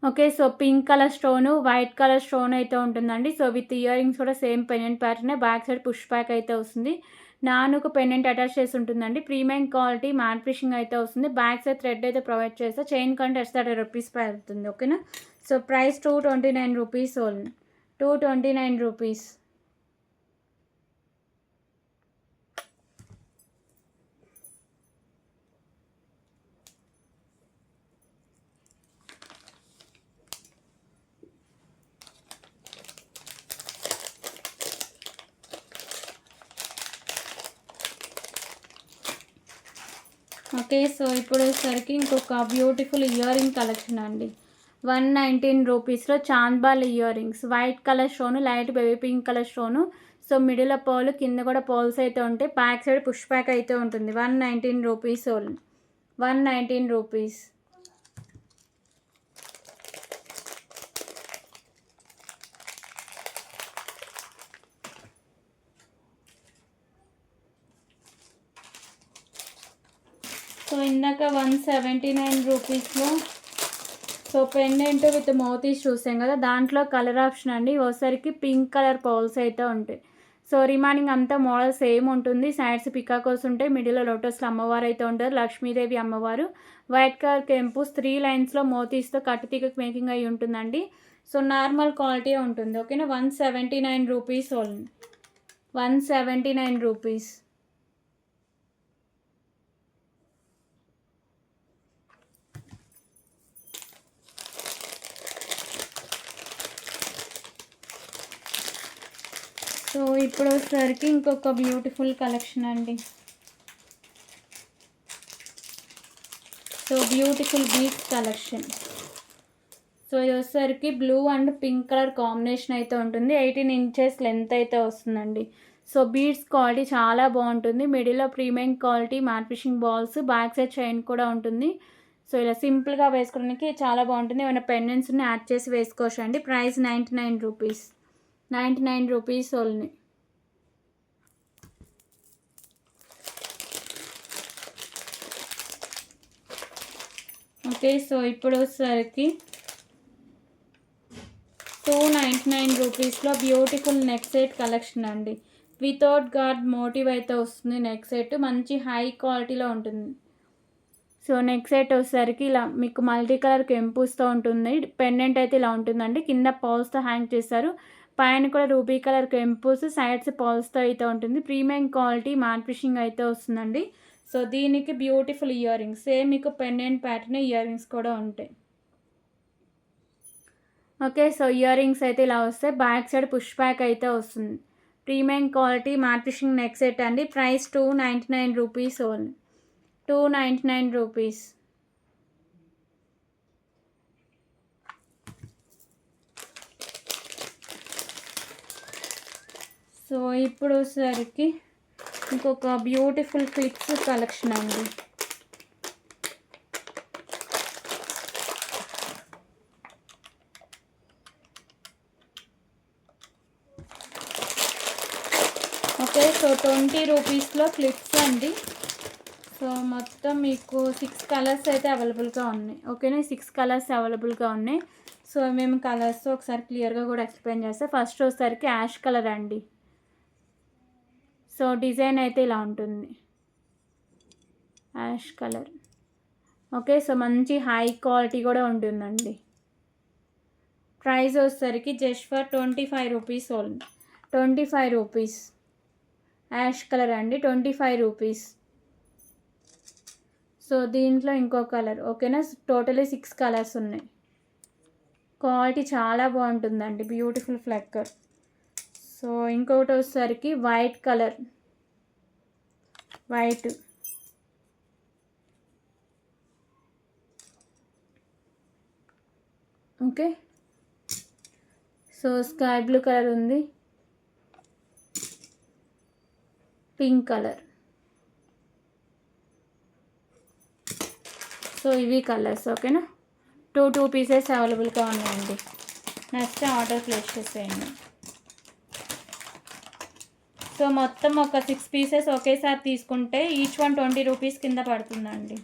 Okay, so pink colour stone white colour stone అయితే ఉంటుందండి. సో విత్ ఇయర్ రింగ్స్ కూడా సేమ్ పెండెంట్ ప్యాటర్నే. బ్యాక్ సైడ్ పుష్ బ్యాక్ అయితే వస్తుంది. నానుకు పెండెంట్ అటాచ్ చేసి ఉంటుందండి. ప్రీమియం క్వాలిటీ మ్యాట్ ఫిషింగ్ అయితే వస్తుంది. బ్యాక్ సైడ్ థ్రెడ్ అయితే ప్రొవైడ్ చేస్తే చైన్ కంటే ఎక్స్ట్రా రూపీస్ పడుతుంది. ఓకేనా. So price 229 rupees only, 229 rupees. Okay, so ఇప్పుడు వచ్చేసరికి ఇంకొక బ్యూటిఫుల్ ఇయర్ రింగ్ కలెక్షన్ అండి. 119 రూపీస్లో chandbali earrings. White colour stone, light baby pink colour stone. So middle pearl, కింద కూడా పర్ల్స్ అయితే ఉంటాయి. బ్యాక్ సైడ్ పుష్ బ్యాక్ అయితే ఉంటుంది. 119 రూపీస్ ఓన్లీ, 119 రూపీస్. సో ఇందాక 179 రూపీస్లో సో పెండెంట్ విత్ మౌతీస్ చూసాం కదా, దాంట్లో కలర్ ఆప్షన్ అండి. ఒకసారికి పింక్ కలర్ పౌల్స్ అయితే ఉంటాయి. సో రిమైనింగ్ అంతా మోడల్ సేమ్ ఉంటుంది. సైడ్స్ పికాకోస్ ఉంటాయి. మిడిల్లో లోటస్లో అమ్మవారు అయితే ఉంటారు, లక్ష్మీదేవి అమ్మవారు. వైట్ కలర్ కెంపుస్ 3 లైన్స్లో మోతీస్తో కట్టుతీగ మేకింగ్ అయి ఉంటుందండి. సో నార్మల్ క్వాలిటీ ఉంటుంది. ఓకేనా. 179 రూపీస్ ఓన్లీ, 179 రూపీస్. సో ఇప్పుడు వచ్చేసరికి ఇంకొక బ్యూటిఫుల్ కలెక్షన్ అండి. So beautiful beads collection. So ఇది వచ్చేసరికి blue and pink colour combination అయితే ఉంటుంది. 18 ఇంచెస్ లెంత్ అయితే వస్తుందండి. సో బీడ్స్ క్వాలిటీ చాలా బాగుంటుంది. మిడిల్లో premium quality matte fishing balls, back side chain కూడా ఉంటుంది. సో ఇలా సింపుల్గా వేసుకోవడానికి చాలా బాగుంటుంది. ఏమైనా పెండెంట్స్ని యాడ్ చేసి వేసుకోవచ్చు అండి. Price 99 rupees, 99 rupees only. Okay, so ఇప్పుడు వచ్చేసరికి 299 రూపీస్లో బ్యూటిఫుల్ నెక్ సెట్ కలెక్షన్ అండి. వితౌట్ గార్డ్ మోటివ్ అయితే వస్తుంది. నెక్ సెట్ మంచి హై క్వాలిటీలో ఉంటుంది. సో నెక్ సెట్ వచ్చేసరికి ఇలా మీకు మల్టీ కలర్ కెంపుస్తో ఉంటుంది. పెండెంట్ అయితే ఇలా ఉంటుందండి. కింద పౌల్స్తో హ్యాంగ్ చేస్తారు. పైన కూడా రూబీ కలర్ కెంపుస్, సైడ్స్ పౌల్స్తో అయితే ఉంటుంది. ప్రీమియం క్వాలిటీ మ్యాట్ ఫినిషింగ్ అయితే వస్తుందండి. సో దీనికి బ్యూటిఫుల్ ఇయర్ రింగ్స్, సేమ్ మీకు పెండెంట్ ప్యాటర్న్ ఇయర్ రింగ్స్ కూడా ఉంటాయి. ఓకే, సో ఇయర్ రింగ్స్ అయితే ఇలా వస్తాయి. బ్యాక్ సైడ్ పుష్ బ్యాక్ అయితే వస్తుంది. Premium quality matte finishing neck set అండి. Price 299 rupees only, 299 rupees. So ఇప్పుడు వచ్చేసరికి ఇంకొక బ్యూటిఫుల్ క్లిప్స్ కలెక్షన్ అండి. ఓకే, సో 20 రూపీస్లో క్లిప్స్ అండి. సో మొత్తం మీకు 6 కలర్స్ అయితే అవైలబుల్గా ఉన్నాయి. ఓకేనా, 6 కలర్స్ అవైలబుల్గా ఉన్నాయి. సో మేము కలర్స్ ఒకసారి క్లియర్గా కూడా ఎక్స్ప్లెయిన్ చేస్తాం. ఫస్ట్ వచ్చేసరికి యాష్ కలర్ అండి. సో డిజైన్ అయితే ఇలా ఉంటుంది, యాష్ కలర్. ఓకే, సో మంచి హై క్వాలిటీ కూడా ఉంటుందండి. ప్రైస్ వచ్చేసరికి just for 25 rupees only, 25 rupees. Ash colour అండి, 25 రూపీస్. సో దీంట్లో ఇంకో కలర్. ఓకేనా, టోటలీ 6 కలర్స్ ఉన్నాయి. క్వాలిటీ చాలా బాగుంటుందండి, బ్యూటిఫుల్ ఫ్లక్కర్. సో ఇంకొకటి వచ్చేసరికి white colour, white. Okay, so sky blue colour ఉంది, పింక్ కలర్. సో ఇవి కలర్స్. ఓకేనా, 2 పీసెస్ అవైలబుల్గా ఉన్నాయండి. నెక్స్ట్ ఆర్డర్ ప్లేస్ చేసేయండి. సో మొత్తం ఒక 6 పీసెస్ ఒకేసారి తీసుకుంటే ఈచ్ వన్ 20 రూపీస్ కింద పడుతుందండి.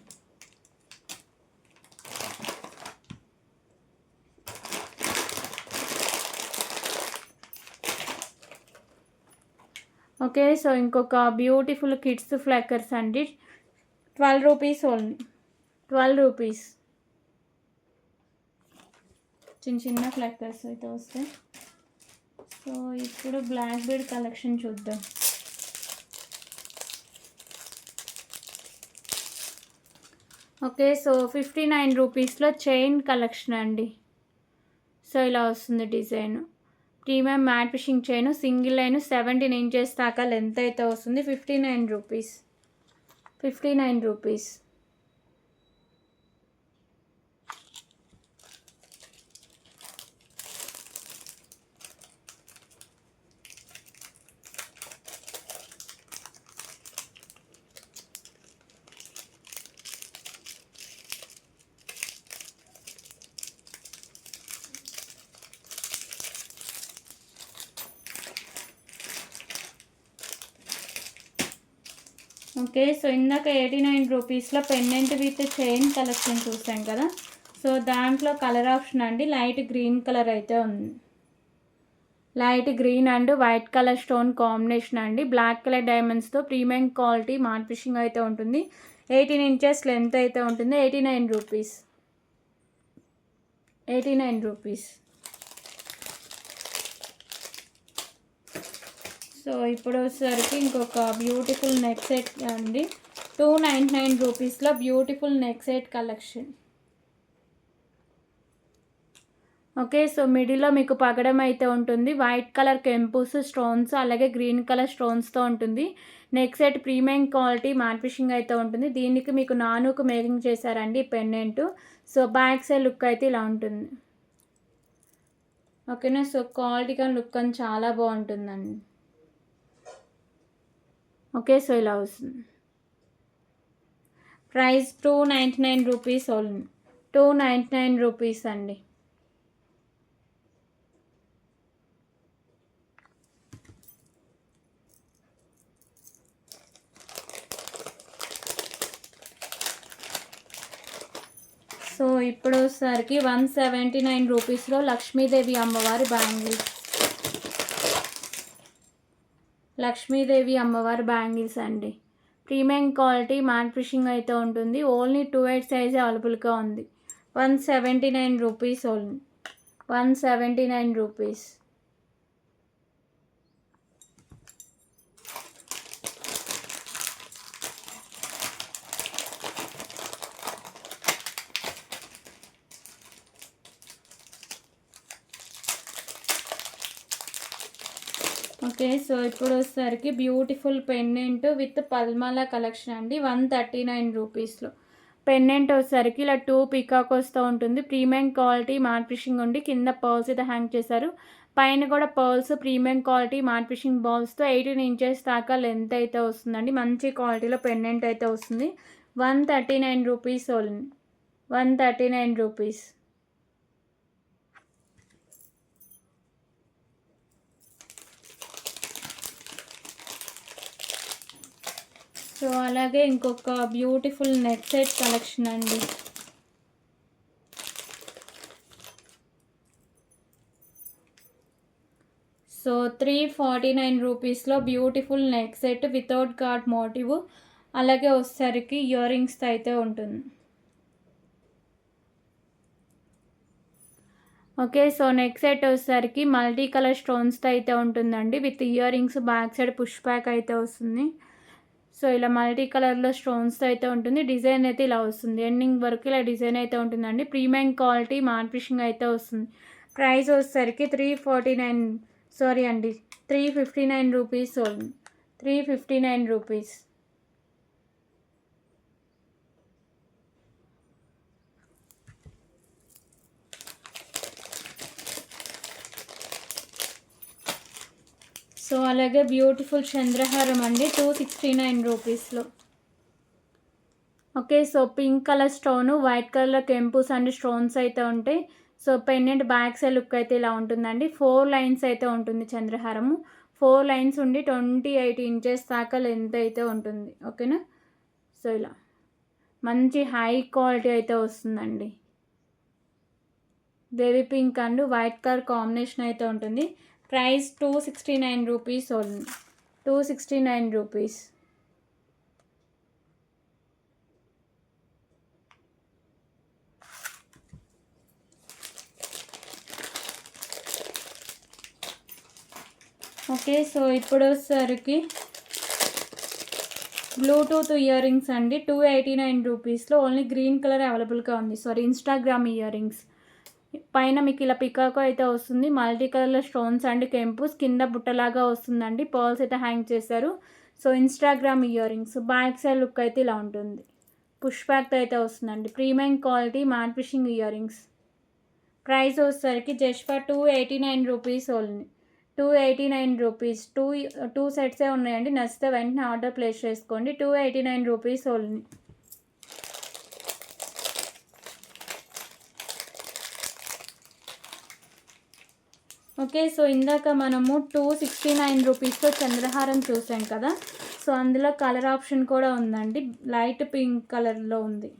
ఓకే, సో ఇంకొక బ్యూటిఫుల్ కిడ్స్ ఫ్లక్కర్స్ అండి. 12 రూపీస్ ఓన్లీ, 12 రూపీస్. చిన్న చిన్న ఫ్లక్కర్స్ అయితే వస్తాయి. సో ఇప్పుడు బ్లాక్ బీడ్ కలెక్షన్ చూద్దాం. ఓకే, సో 59 రూపీస్లో చైన్ కలెక్షన్ అండి. సో ఇలా వస్తుంది design. Premium matte finishing chain, single line 17 inches దాకా లెంత్ అయితే వస్తుంది. 59 రూపీస్, 59 రూపీస్. ఓకే, సో ఇందాక 89 రూపీస్లో పెండెంట్ విత్ చైన్ కలెక్షన్ చూసాం కదా. సో దాంట్లో కలర్ ఆప్షన్ అండి లైట్ గ్రీన్ కలర్ అయితే ఉంది. Light green and white colour stone combination అండి. బ్లాక్ కలర్ డైమండ్స్తో ప్రీమియం క్వాలిటీ మ్యాట్ ఫినిషింగ్ అయితే ఉంటుంది. 18 ఇంచెస్ లెంత్ అయితే ఉంటుంది. 89 రూపీస్, 89 రూపీస్. సో ఇప్పుడు వచ్చేసరికి ఇంకొక బ్యూటిఫుల్ నెక్ సెట్ అండి. 299 రూపీస్లో beautiful neck set collection. Okay, so మిడిల్లో మీకు పగడం అయితే ఉంటుంది. వైట్ కలర్ కెంపుస్ స్టోన్స్, అలాగే గ్రీన్ కలర్ స్టోన్స్తో ఉంటుంది. Neck set premium quality matte finishing అయితే ఉంటుంది. దీనికి మీకు నానుకు మేకింగ్ చేశారండి pendant. So back side look అయితే ఇలా ఉంటుంది. ఓకేనా, సో క్వాలిటీ కానీ లుక్ కానీ చాలా బాగుంటుందండి. ఓకే, సో ఇలా వస్తుంది. Price 299 rupees only. 299 రూపీస్ అండి. సో ఇప్పుడు వచ్చేసరికి 179 రూపీస్లో లక్ష్మీదేవి అమ్మవారి బ్యాంగిల్స్. లక్ష్మీదేవి అమ్మవారి బ్యాంగిల్స్ అండి. ప్రీమియం క్వాలిటీ మ్యాట్ ఫినిషింగ్ అయితే ఉంటుంది. ఓన్లీ 2/8 సైజ్ అవైలబుల్గా ఉంది. 179 rupees only. 179 rupees. Okay, so ఇప్పుడు వచ్చేసరికి బ్యూటిఫుల్ పెండెంట్ విత్ పల్మాల కలెక్షన్ అండి. 139 రూపీస్లో పెండెంట్ వచ్చేసరికి ఇలా 2 పికాక్ వస్తూ ఉంటుంది. ప్రీమియం క్వాలిటీ మ్యాట్ ఫినిషింగ్ ఉండి కింద పర్ల్స్ అయితే హ్యాంగ్ చేశారు. పైన కూడా pearls premium quality matte finishing బాల్స్తో 18 ఇంచెస్ దాకా లెంత్ అయితే వస్తుందండి. మంచి క్వాలిటీలో పెండెంట్ అయితే వస్తుంది. 139 రూపీస్ ఓన్లీ. 139 రూపీస్. సో అలాగే ఇంకొక బ్యూటిఫుల్ నెక్ సెట్ కలెక్షన్ అండి. సో 349 రూపీస్లో beautiful neck set without god motive, అలాగే వచ్చేసరికి ఇయర్ రింగ్స్తో అయితే ఉంటుంది. ఓకే, సో నెక్ సెట్ వచ్చేసరికి మల్టీ కలర్ స్టోన్స్తో అయితే ఉంటుందండి. With ear rings, back side push back అయితే వస్తుంది. సో ఇలా మల్టీ కలర్లో స్టోన్స్తో అయితే ఉంటుంది. డిజైన్ అయితే ఇలా వస్తుంది. ఎండింగ్ వరకు ఇలా డిజైన్ అయితే ఉంటుందండి. ప్రీమియం క్వాలిటీ మ్యాట్ ఫినిషింగ్ అయితే వస్తుంది. ప్రైస్ వచ్చేసరికి 359 రూపీస్ ఓన్లీ. 359 రూపీస్. సో అలాగే బ్యూటిఫుల్ చంద్రహారం అండి. 269 రూపీస్లో. Okay, so pink colour stone, white colour కెంపుస్ అండ్ స్టోన్స్ అయితే ఉంటాయి. So pendant back side look అయితే ఇలా ఉంటుందండి. 4 లైన్స్ అయితే ఉంటుంది చంద్రహారము. 4 లైన్స్ ఉండి 28 ఇంచెస్ దాకా లెంత్ అయితే ఉంటుంది. ఓకేనా. సో ఇలా మంచి హై క్వాలిటీ అయితే వస్తుందండి. Baby pink and white colour combination అయితే ఉంటుంది. Price 269 rupees only. 269 rupees. Okay, so ఇప్పుడు వచ్చేసరికి బ్లూటూత్ ఇయర్ రింగ్స్ అండి. 289 రూపీస్లో ఓన్లీ గ్రీన్ కలర్ అవైలబుల్గా ఉంది. Instagram ear rings. పైన మీకు ఇలా పికాకో అయితే వస్తుంది. మల్టీ కలర్లో స్టోన్స్ అండ్ కెంపుస్, కింద బుట్టలాగా వస్తుందండి. పర్ల్స్ అయితే హ్యాంగ్ చేశారు. So Instagram ear rings. Back side look అయితే ఇలా ఉంటుంది. పుష్ బ్యాక్తో అయితే వస్తుందండి. Premium quality matte finishing earrings. Price వచ్చేసరికి just for 289 rupees only. 289 rupees. Two సెట్సే ఉన్నాయండి. నచ్చితే వెంటనే ఆర్డర్ ప్లేస్ చేసుకోండి. 289 రూపీస్ ఓన్లీ. ఓకే, సో ఇందాక మనము 269 రూపీస్తో చంద్రహారం చూసాం కదా. సో అందులో కలర్ ఆప్షన్ కూడా ఉందండి. లైట్ పింక్ కలర్లో ఉంది.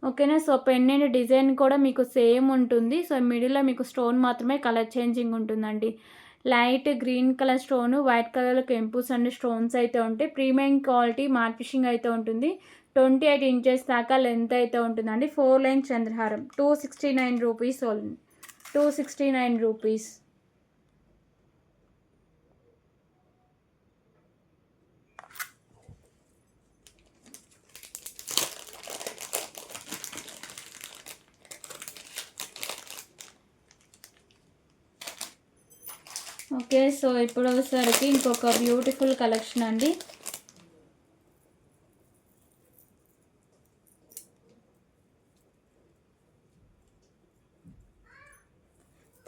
ఓకేనా. సో పెండెంట్ డిజైన్ కూడా మీకు సేమ్ ఉంటుంది. సో మిడిల్లో మీకు స్టోన్ మాత్రమే కలర్ చేంజింగ్ ఉంటుందండి. Light green colour stone, white కలర్లో కెంపుస్ అండ్ స్టోన్స్ అయితే ఉంటాయి. ప్రీమియం క్వాలిటీ మ్యాట్ ఫినిషింగ్ అయితే ఉంటుంది. 28 ఇంచెస్ దాకా లెంత్ అయితే ఉంటుందండి. 4 లైన్ చంద్రహారం. 269 rupees only. 269 rupees. Okay, so ఇప్పుడు వచ్చేసరికి ఇంకొక బ్యూటిఫుల్ కలెక్షన్ అండి.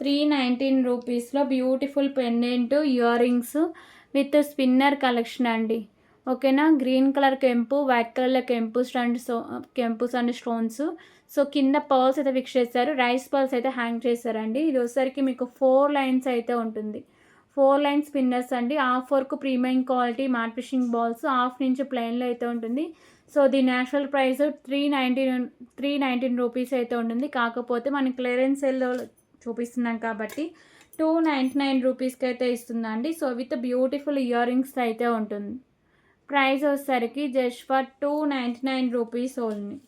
319 రూపీస్లో beautiful pendant earrings with spinner collection అండి. ఓకేనా. గ్రీన్ కలర్ కెంపు, వైట్ కలర్లో కెంపుస్ అండ్ స్టోన్స్. సో కింద పర్ల్స్ అయితే ఫిక్స్ చేశారు, రైస్ పర్ల్స్ అయితే హ్యాంగ్ చేశారండి. ఇది వచ్చేసరికి మీకు 4 లైన్స్ అయితే ఉంటుంది. 4 లైన్స్ స్పిన్నర్స్ అండి. హాఫ్ వరకు premium quality matte fishing balls, half నుంచి ప్లెయిన్లో అయితే ఉంటుంది. సో దీని యాక్చువల్ ప్రైస్ 319 రూపీస్ అయితే ఉంటుంది. కాకపోతే మనం క్లియరెన్స్ సేల్లో చూపిస్తున్నాం కాబట్టి 299 రూపీస్కి అయితే ఇస్తుందండి. So with beautiful earrings అయితే ఉంటుంది. ప్రైస్ వచ్చేసరికి just for 299 rupees only.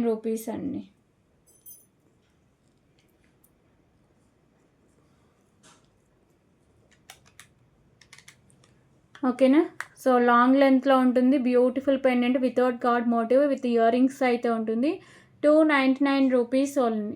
Rupees అండి. ఓకేనా. సో లాంగ్ లెంత్లో ఉంటుంది. Beautiful pendant without god motif with ear rings అయితే ఉంటుంది. 299 రూపీస్ ఓన్లీ.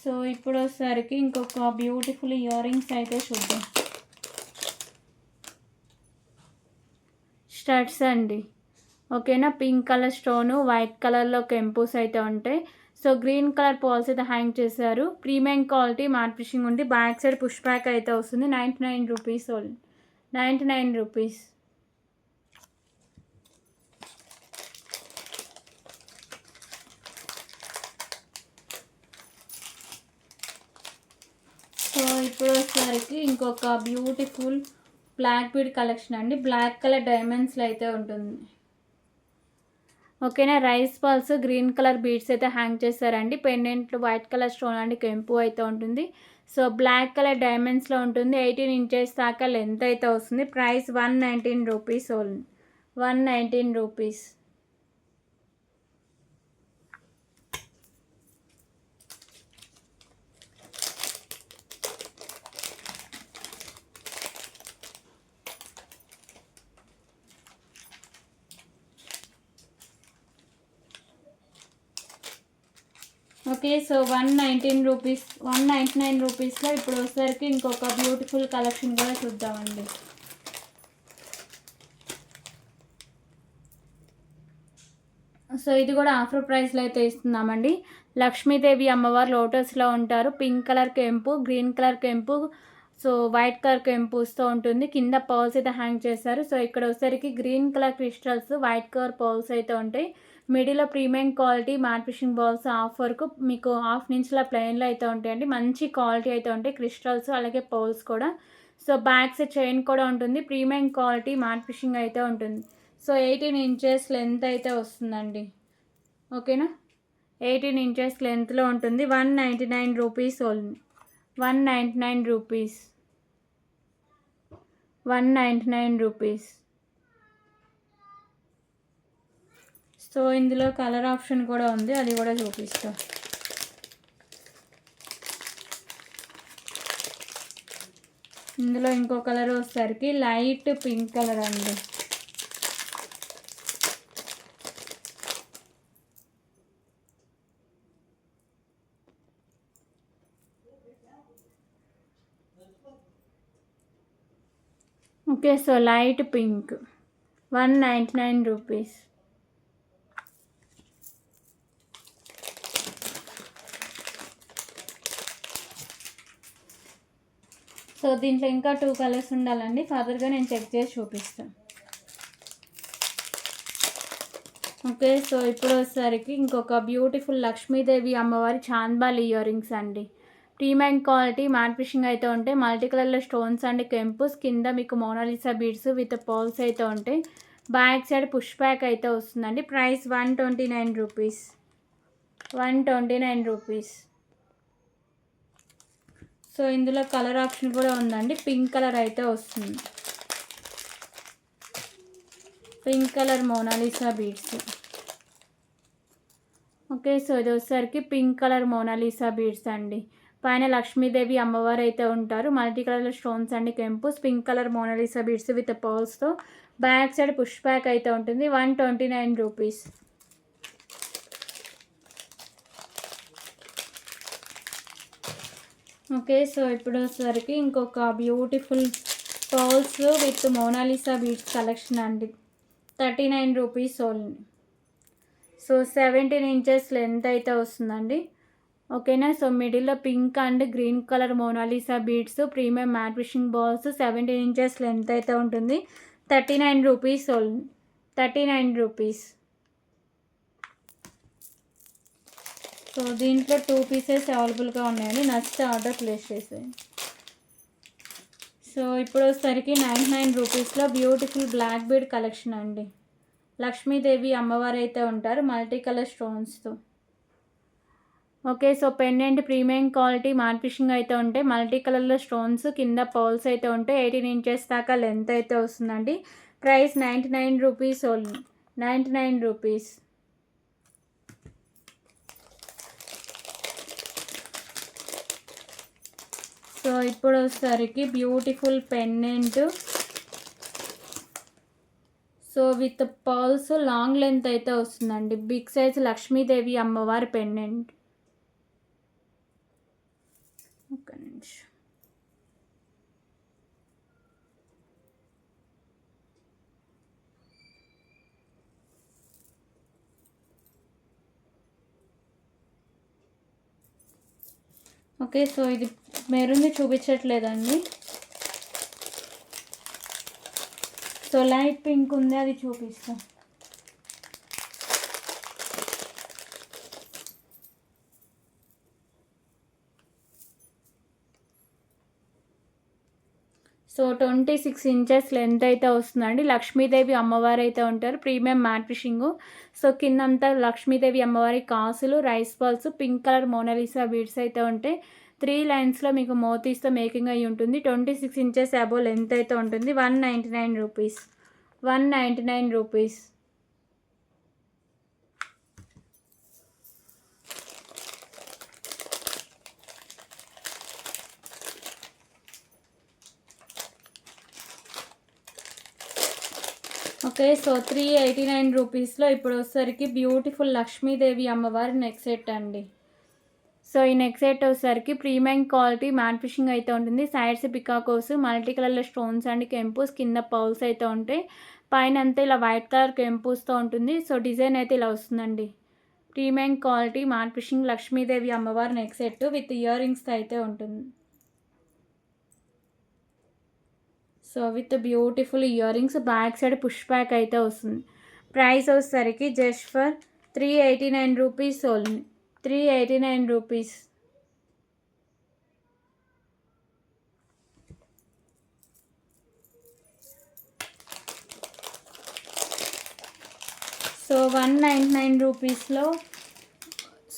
సో ఇప్పుడు వచ్చేసరికి ఇంకొక బ్యూటిఫుల్ ఇయర్ రింగ్స్ అయితే చూద్దాం. స్టడ్స్ అండి. ఓకేనా. పింక్ కలర్ స్టోను, వైట్ కలర్లో కెంపుస్ అయితే ఉంటాయి. సో గ్రీన్ కలర్ పాల్స్ అయితే హ్యాంగ్ చేశారు. ప్రీమియం క్వాలిటీ మ్యాట్ ఫిషింగ్ ఉంది. బ్యాక్ సైడ్ పుష్ బ్యాక్ అయితే వస్తుంది. 99 రూపీస్ ఓన్లీ. 99 రూపీస్. సో ఇప్పుడు వచ్చేసరికి ఇంకొక బ్యూటిఫుల్ బ్లాక్ బీడ్ కలెక్షన్ అండి. బ్లాక్ కలర్ డైమండ్స్లో అయితే ఉంటుంది. ఓకేనా. Rice pearls green colour beads అయితే హ్యాంగ్ చేశారండి. పెండెంట్లు వైట్ కలర్ స్టోన్ అండి కెంపు అయితే ఉంటుంది. సో బ్లాక్ కలర్ డైమండ్స్లో ఉంటుంది. 18 ఇంచెస్ దాకా లెంత్ అయితే వస్తుంది. Price 119 rupees only. 119 rupees. Okay. So 199 రూపీస్లో ఇప్పుడు వచ్చేసరికి ఇంకొక బ్యూటిఫుల్ కలెక్షన్ కూడా చూద్దామండి. సో ఇది కూడా ఆఫర్ ప్రైస్లో అయితే ఇస్తున్నామండి. లక్ష్మీదేవి అమ్మవారు లోటస్లో ఉంటారు. పింక్ కలర్ కెంపు, గ్రీన్ కలర్ కెంపు, సో వైట్ కలర్ కెంపుస్తో ఉంటుంది. కింద పర్ల్స్ అయితే హ్యాంగ్ చేశారు. సో ఇక్కడ వచ్చేసరికి green colour crystals, white colour pearls అయితే ఉంటాయి. మిడిల్లో premium quality matte fishing balls half వరకు మీకు హాఫ్ ఇంచ్ల ప్లెయిన్లో అయితే ఉంటాయండి. మంచి క్వాలిటీ అయితే ఉంటాయి క్రిస్టల్స్ అలాగే పర్ల్స్ కూడా. సో బ్యాక్ సైడ్ చైన్ కూడా ఉంటుంది. ప్రీమియం క్వాలిటీ మ్యాట్ ఫిషింగ్ అయితే ఉంటుంది. సో 18 ఇంచెస్ లెంత్ అయితే వస్తుందండి. ఓకేనా. 18 ఇంచెస్ లెంత్లో ఉంటుంది. 199 rupees only. 199 rupees. 199 rupees. So ఇందులో కలర్ ఆప్షన్ కూడా ఉంది, అది కూడా చూపిస్తా. ఇందులో ఇంకో కలర్ వచ్చేసరికి లైట్ పింక్ కలర్ అండి. Okay. So light pink 199 rupees. So దీంట్లో ఇంకా 2 కలర్స్ ఉండాలండి. ఫర్దర్గా నేను చెక్ చేసి చూపిస్తాను. ఓకే. సో ఇప్పుడు వచ్చేసరికి ఇంకొక బ్యూటిఫుల్ లక్ష్మీదేవి అమ్మవారి చాంద్బాల్ ఇయర్ రింగ్స్ అండి. ప్రీమియం క్వాలిటీ మ్యాట్ ఫిషింగ్ అయితే ఉంటాయి. మల్టీ కలర్లో స్టోన్స్ అండ్ కెంపుస్, కింద మీకు మోనాలిసా బీడ్స్ విత్ పర్ల్స్ అయితే ఉంటాయి. బ్యాక్ సైడ్ పుష్ బ్యాక్ అయితే వస్తుందండి. Price 129 rupees. 129 రూపీస్. సో ఇందులో కలర్ ఆప్షన్ కూడా ఉందండి. పింక్ కలర్ అయితే వస్తుంది. Pink colour Mona Lisa beads. Okay. So ఇది వచ్చేసరికి పింక్ కలర్ మోనాలిసా బీడ్స్ అండి. పైన లక్ష్మీదేవి అమ్మవారు అయితే ఉంటారు. మల్టీ కలర్ స్టోన్స్ అండ్ కెంపుస్, pink colour Mona Lisa beads with పర్ల్స్తో. బ్యాక్ సైడ్ పుష్ బ్యాక్ అయితే ఉంటుంది. 129 రూపీస్. ఓకే. సో ఇప్పుడు వచ్చేసరికి ఇంకొక beautiful pearls with Mona Lisa beads collection అండి. 39 rupees only. So 17 inches length అయితే వస్తుందండి. ఓకేనా. సో మిడిల్లో pink and green colour Mona Lisa beads, premium matte fishing balls, 17 inches length అయితే ఉంటుంది. 39 రూపీస్ ఓన్లీ. 39 రూపీస్. సో దీంట్లో 2 పీసెస్ అవైలబుల్గా ఉన్నాయండి. నచ్చితే ఆర్డర్ ప్లేస్ చేసేయండి. సో ఇప్పుడు వచ్చేసరికి 99 రూపీస్లో బ్యూటిఫుల్ బ్లాక్ బీడ్ కలెక్షన్ అండి. లక్ష్మీదేవి అమ్మవారు అయితే ఉంటారు మల్టీ కలర్ స్టోన్స్తో. Okay. So pendant premium quality matte fishing అయితే ఉంటాయి. మల్టీ కలర్లో స్టోన్స్, కింద పర్ల్స్ అయితే ఉంటాయి. 18 ఇంచెస్ దాకా లెంత్ అయితే వస్తుందండి. Price 99 rupees only. 99 rupees. So ఇప్పుడు వచ్చేసరికి beautiful pendant, so with pearls long length అయితే వస్తుందండి. బిగ్ సైజ్ లక్ష్మీదేవి అమ్మవారి పెండెంట్. ఒక్క నిమిషం. ఓకే. సో ఇది మెరూన్ చూపించట్లేదండి. సో లైట్ పింక్ ఉంది, అది చూపిస్తాం. సో 26 ఇంచెస్ లెంత్ అయితే వస్తుందండి. లక్ష్మీదేవి అమ్మవారు అయితే ఉంటారు. Premium matte fishing. సో కిందంతా లక్ష్మీదేవి అమ్మవారి కాసులు, rice balls, pink colour Mona Lisa beads అయితే ఉంటాయి. 3 లైన్స్లో మీకు మోతీస్తో మేకింగ్ అయ్యి ఉంటుంది. 26 ఇంచెస్ అబో లెంత్ అయితే ఉంటుంది. 199 రూపీస్. 199 రూపీస్. ఓకే. సో 389 రూపీస్లో ఇప్పుడు వచ్చేసరికి బ్యూటిఫుల్ లక్ష్మీదేవి అమ్మవారి నెక్ సెట్ అండి. సో ఈ నెక్ సెట్ వచ్చేసరికి ప్రీమియం క్వాలిటీ మ్యాట్ ఫిషింగ్ అయితే ఉంటుంది. సైడ్స్ పికాకోస్, మల్టీ కలర్లో స్టోన్స్ అండ్ కెంపుస్, కింద పౌల్స్ అయితే ఉంటాయి. పైన అంతా ఇలా వైట్ కలర్ కెంపుస్తో ఉంటుంది. సో డిజైన్ అయితే ఇలా వస్తుందండి. Premium quality matte fishing Lakshmidevi అమ్మవారి neck set with ear rings అయితే ఉంటుంది. So with beautiful ear rings, back side push back అయితే వస్తుంది. ప్రైస్ వచ్చేసరికి just for 389 rupees only. 389 rupees. So 199 రూపీస్లో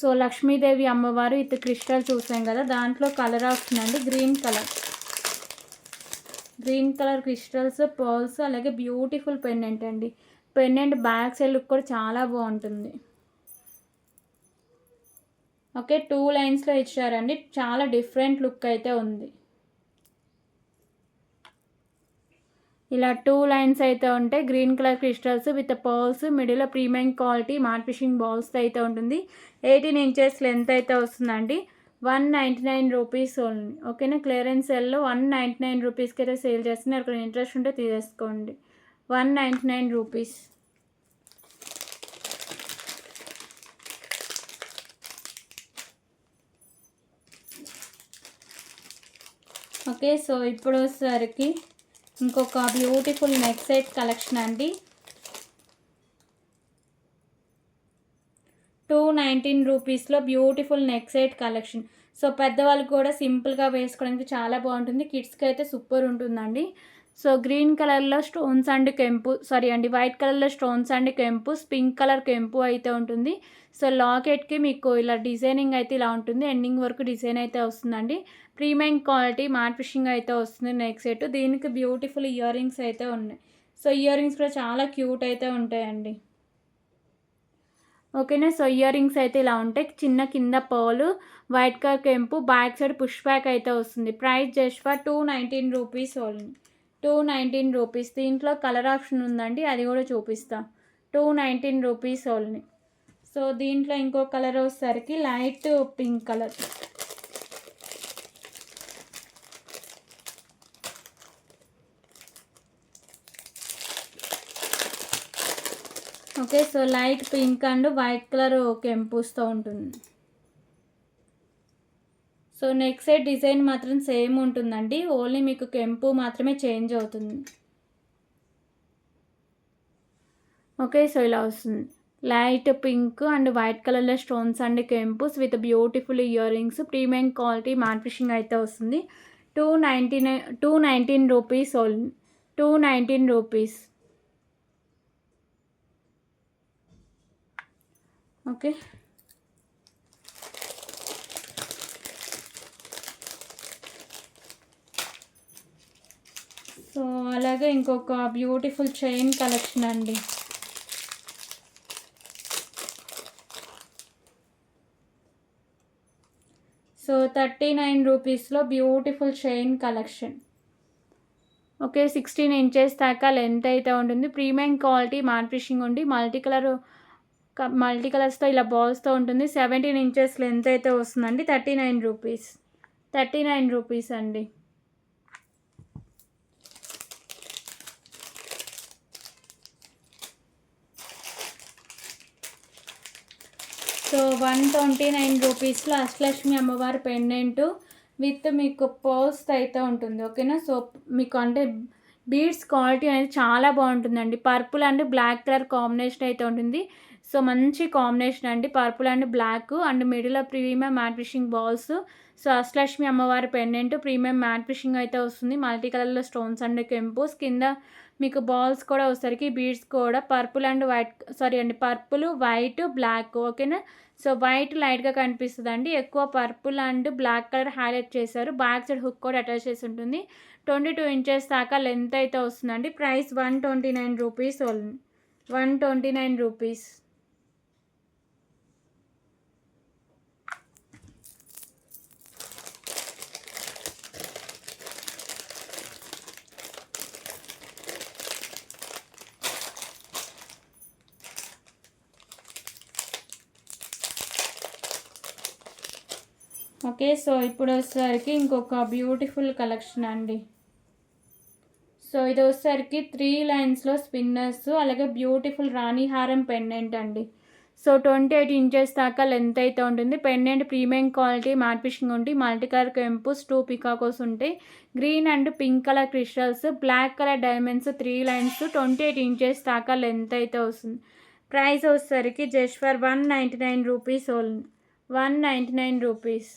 సో లక్ష్మీదేవి అమ్మవారు విత్ క్రిస్టల్ చూసాం కదా, దాంట్లో కలర్ ఆప్షన్ అండి. గ్రీన్ కలర్ క్రిస్టల్స్, పర్ల్స్, అలాగే బ్యూటిఫుల్ పెండెంట్ అండి. పెండెంట్ బ్యాక్ సైడ్ లుక్ కూడా చాలా బాగుంటుంది. ఓకే. 2 లైన్స్లో ఇచ్చారండి. చాలా డిఫరెంట్ లుక్ అయితే ఉంది. ఇలా 2 లైన్స్ అయితే ఉంటాయి. Green colour crystals with pearls, మిడిల్లో premium quality matte fishing balls అయితే ఉంటుంది. 18 ఇంచెస్ లెంత్ అయితే వస్తుందండి. 199 రూపీస్ ఓన్లీ. ఓకేనా. క్లియరెన్స్ సెల్లో 199 రూపీస్కి అయితే సేల్ చేస్తున్నారు. అక్కడ ఇంట్రెస్ట్ ఉంటే తీసేసుకోండి. 199 రూపీస్. ఓకే. సో ఇప్పుడు వచ్చేసరికి ఇంకొక బ్యూటిఫుల్ నెక్ సెట్ కలెక్షన్ అండి. 219 రూపీస్లో beautiful neck set collection. So పెద్దవాళ్ళకి కూడా సింపుల్గా వేసుకోవడానికి చాలా బాగుంటుంది. కిడ్స్కి అయితే సూపర్ ఉంటుందండి. సో గ్రీన్ కలర్లో స్టోన్స్ అండ్ కెంపు, వైట్ కలర్లో స్టోన్స్ అండ్ కెంపుస్, పింక్ కలర్ కెంపు అయితే ఉంటుంది. సో లాకెట్కి మీకు ఇలా డిజైనింగ్ అయితే ఇలా ఉంటుంది. ఎండింగ్ వరకు డిజైన్ అయితే వస్తుందండి. ప్రీమియం క్వాలిటీ మ్యాట్ ఫిషింగ్ అయితే వస్తుంది నెక్ సెట్. దీనికి బ్యూటిఫుల్ ఇయర్ రింగ్స్ అయితే ఉన్నాయి. సో ఇయర్ రింగ్స్ కూడా చాలా క్యూట్ అయితే ఉంటాయండి. ఓకేనా. సో ఇయర్ రింగ్స్ అయితే ఇలా ఉంటాయి. చిన్న కింద పర్ల్, వైట్ కలర్ కెంపు, బ్యాక్ సైడ్ పుష్ బ్యాక్ అయితే వస్తుంది. Price just for 219 rupees only. 219 rupees. దీంట్లో కలర్ ఆప్షన్ ఉందండి, అది కూడా చూపిస్తా. 219 రూపీస్ ఓన్లీ. సో దీంట్లో ఇంకో కలర్ వచ్చేసరికి light pink colour. Okay. So light pink and white colour కెంపుస్తో ఉంటుంది. సో నెక్ సైడ్ డిజైన్ మాత్రం సేమ్ ఉంటుందండి, ఓన్లీ మీకు కెంపు మాత్రమే చేంజ్ అవుతుంది. ఓకే. సో ఇలా వస్తుంది. లైట్ పింక్ అండ్ వైట్ కలర్లో స్టోన్స్ అండ్ కెంపుస్ with beautiful earrings, premium quality matte finishing అయితే వస్తుంది. 219 rupees only. 219 rupees. Okay. So అలాగే ఇంకొక బ్యూటిఫుల్ చైన్ కలెక్షన్ అండి. సో 39 రూపీస్లో beautiful chain collection. Okay. 16 inches దాకా లెంత్ అయితే ఉంటుంది. ప్రీమియం క్వాలిటీ మ్యాట్ ఫినిషింగ్ ఉండి మల్టీ కలర్స్తో ఇలా బాల్స్తో ఉంటుంది. 17 ఇంచెస్ లెంత్ అయితే వస్తుందండి. 39 రూపీస్. 39 రూపీస్ అండి. సో 129 రూపీస్లో అష్టలక్ష్మి అమ్మవారి పెండెంట్ విత్ మీకు పర్స్ అయితే ఉంటుంది. ఓకేనా. సో మీకు అంటే బీడ్స్ క్వాలిటీ అనేది చాలా బాగుంటుందండి. Purple and black colour combination అయితే ఉంటుంది. సో మంచి కాంబినేషన్ అండి, purple and black and middle premium matte finishing balls. So Ashtalakshmi అమ్మవారి పెండెంట్ ప్రీమియం మ్యాట్ ఫినిషింగ్ అయితే వస్తుంది. మల్టీ కలర్లో స్టోన్స్ అండ్ కెంపుస్, కింద మీకు బాల్స్ కూడా వచ్చేసరికి బీడ్స్ కూడా purple and purple white black. ఓకేనా. సో వైట్ లైట్గా కనిపిస్తుంది అండి, ఎక్కువ purple and black colour highlight చేశారు. బ్యాక్ సైడ్ హుక్ కూడా అటాచ్ చేసి ఉంటుంది. 22 ఇంచెస్ దాకా లెంత్ అయితే వస్తుందండి. Price 129 rupees only. 129 rupees. Okay. So ఇప్పుడు వచ్చేసరికి ఇంకొక బ్యూటిఫుల్ కలెక్షన్ అండి. సో ఇది వచ్చేసరికి 3 లైన్స్లో స్పిన్నర్స్, అలాగే బ్యూటిఫుల్ రాణిహారం పెండెంట్ అండి. సో 28 ఇంచెస్ దాకా లెంత్ అయితే ఉంటుంది. Pendant premium quality matte finishing ఉండి మల్టీ కలర్ కెంపుస్, 2 పికాకోస్ ఉంటాయి. Green and pink colour crystals, black colour diamonds, 3 lines, 28 inches దాకా లెంత్ అయితే వస్తుంది. ప్రైస్ వచ్చేసరికి just for 199 rupees only. 199 rupees.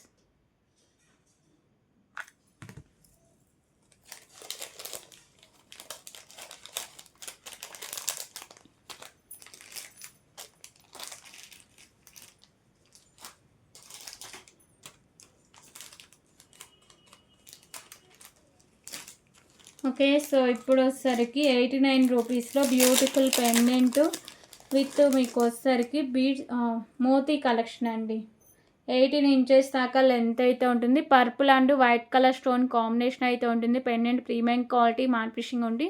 Okay. So ఇప్పుడు వచ్చేసరికి 89 రూపీస్లో బ్యూటిఫుల్ పెండెంట్ విత్ మీకు వచ్చేసరికి మోతీ కలెక్షన్ అండి. 18 ఇంచెస్ దాకా లెంత్ అయితే ఉంటుంది. Purple and white colour stone combination అయితే ఉంటుంది. Pendant premium quality matte finishing ఉంది.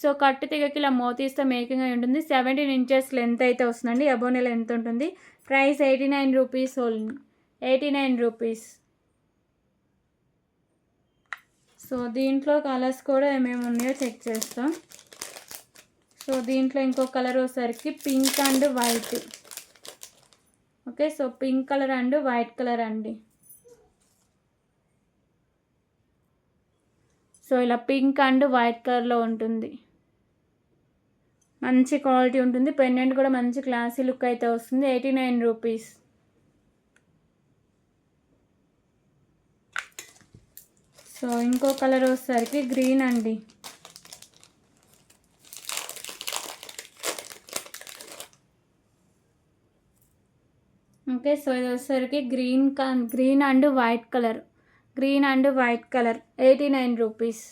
సో కట్టు తెగకి ఇలా మోతీస్తో మేకింగ్ అయి ఉంటుంది. 17 ఇంచెస్ లెంత్ అయితే వస్తుందండి. అబోనే లెంత్ ఉంటుంది. Price 89 rupees only. 89 rupees. So దీంట్లో కలర్స్ కూడా ఏమేమి ఉన్నాయో చెక్ చేస్తాం. సో దీంట్లో ఇంకో కలర్ వచ్చేసరికి pink and white. Okay. So pink colour and white colour అండి. సో ఇలా పింక్ అండ్ వైట్ కలర్లో ఉంటుంది. మంచి క్వాలిటీ ఉంటుంది. పెండెంట్ కూడా మంచి క్లాసీ లుక్ అయితే వస్తుంది. 89 రూపీస్. సో ఇంకో కలర్ వచ్చేసరికి గ్రీన్ అండి. ఓకే. సో ఇది వచ్చేసరికి green and white colour. 89 rupees.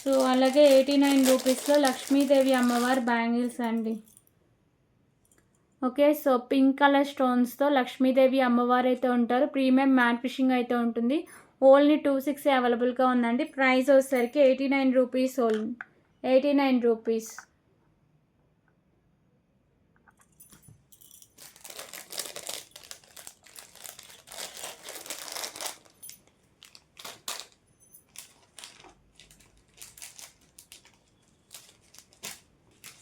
So అలాగే 89 రూపీస్లో లక్ష్మీదేవి అమ్మవారి బ్యాంగిల్స్ అండి. ఓకే. సో పింక్ కలర్ స్టోన్స్తో లక్ష్మీదేవి అమ్మవారు అయితే ఉంటారు. ప్రీమియం మ్యాట్ ఫినిషింగ్ అయితే ఉంటుంది. ఓన్లీ 26 అవైలబుల్గా ఉందండి. ప్రైస్ వచ్చేసరికి 89 రూపీస్ ఓన్లీ. 89 రూపీస్.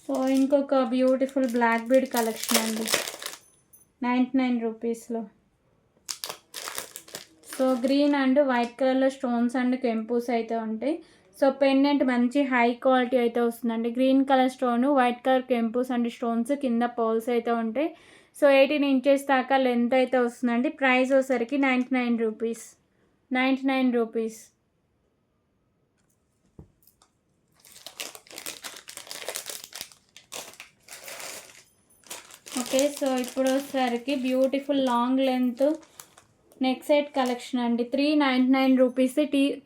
సో ఇంకొక బ్యూటిఫుల్ బ్లాక్ బీడ్ కలెక్షన్ అండి, 99 రూపీస్లో. సో గ్రీన్ అండ్ వైట్ కలర్లో స్టోన్స్ అండ్ కెంపూస్ అయితే ఉంటాయి. సో పెండెంట్ మంచి హై క్వాలిటీ అయితే వస్తుందండి. Green colour stone, white colour కెంపూస్ అండ్ స్టోన్స్, కింద పర్ల్స్ అయితే ఉంటాయి. సో 18 ఇంచెస్ దాకా లెంత్ అయితే వస్తుందండి. ప్రైస్ వచ్చేసరికి 99 రూపీస్, 99 రూపీస్. ఓకే, సో ఇప్పుడు వచ్చేసరికి beautiful long length neck set collection అండి. 399 రూపీస్,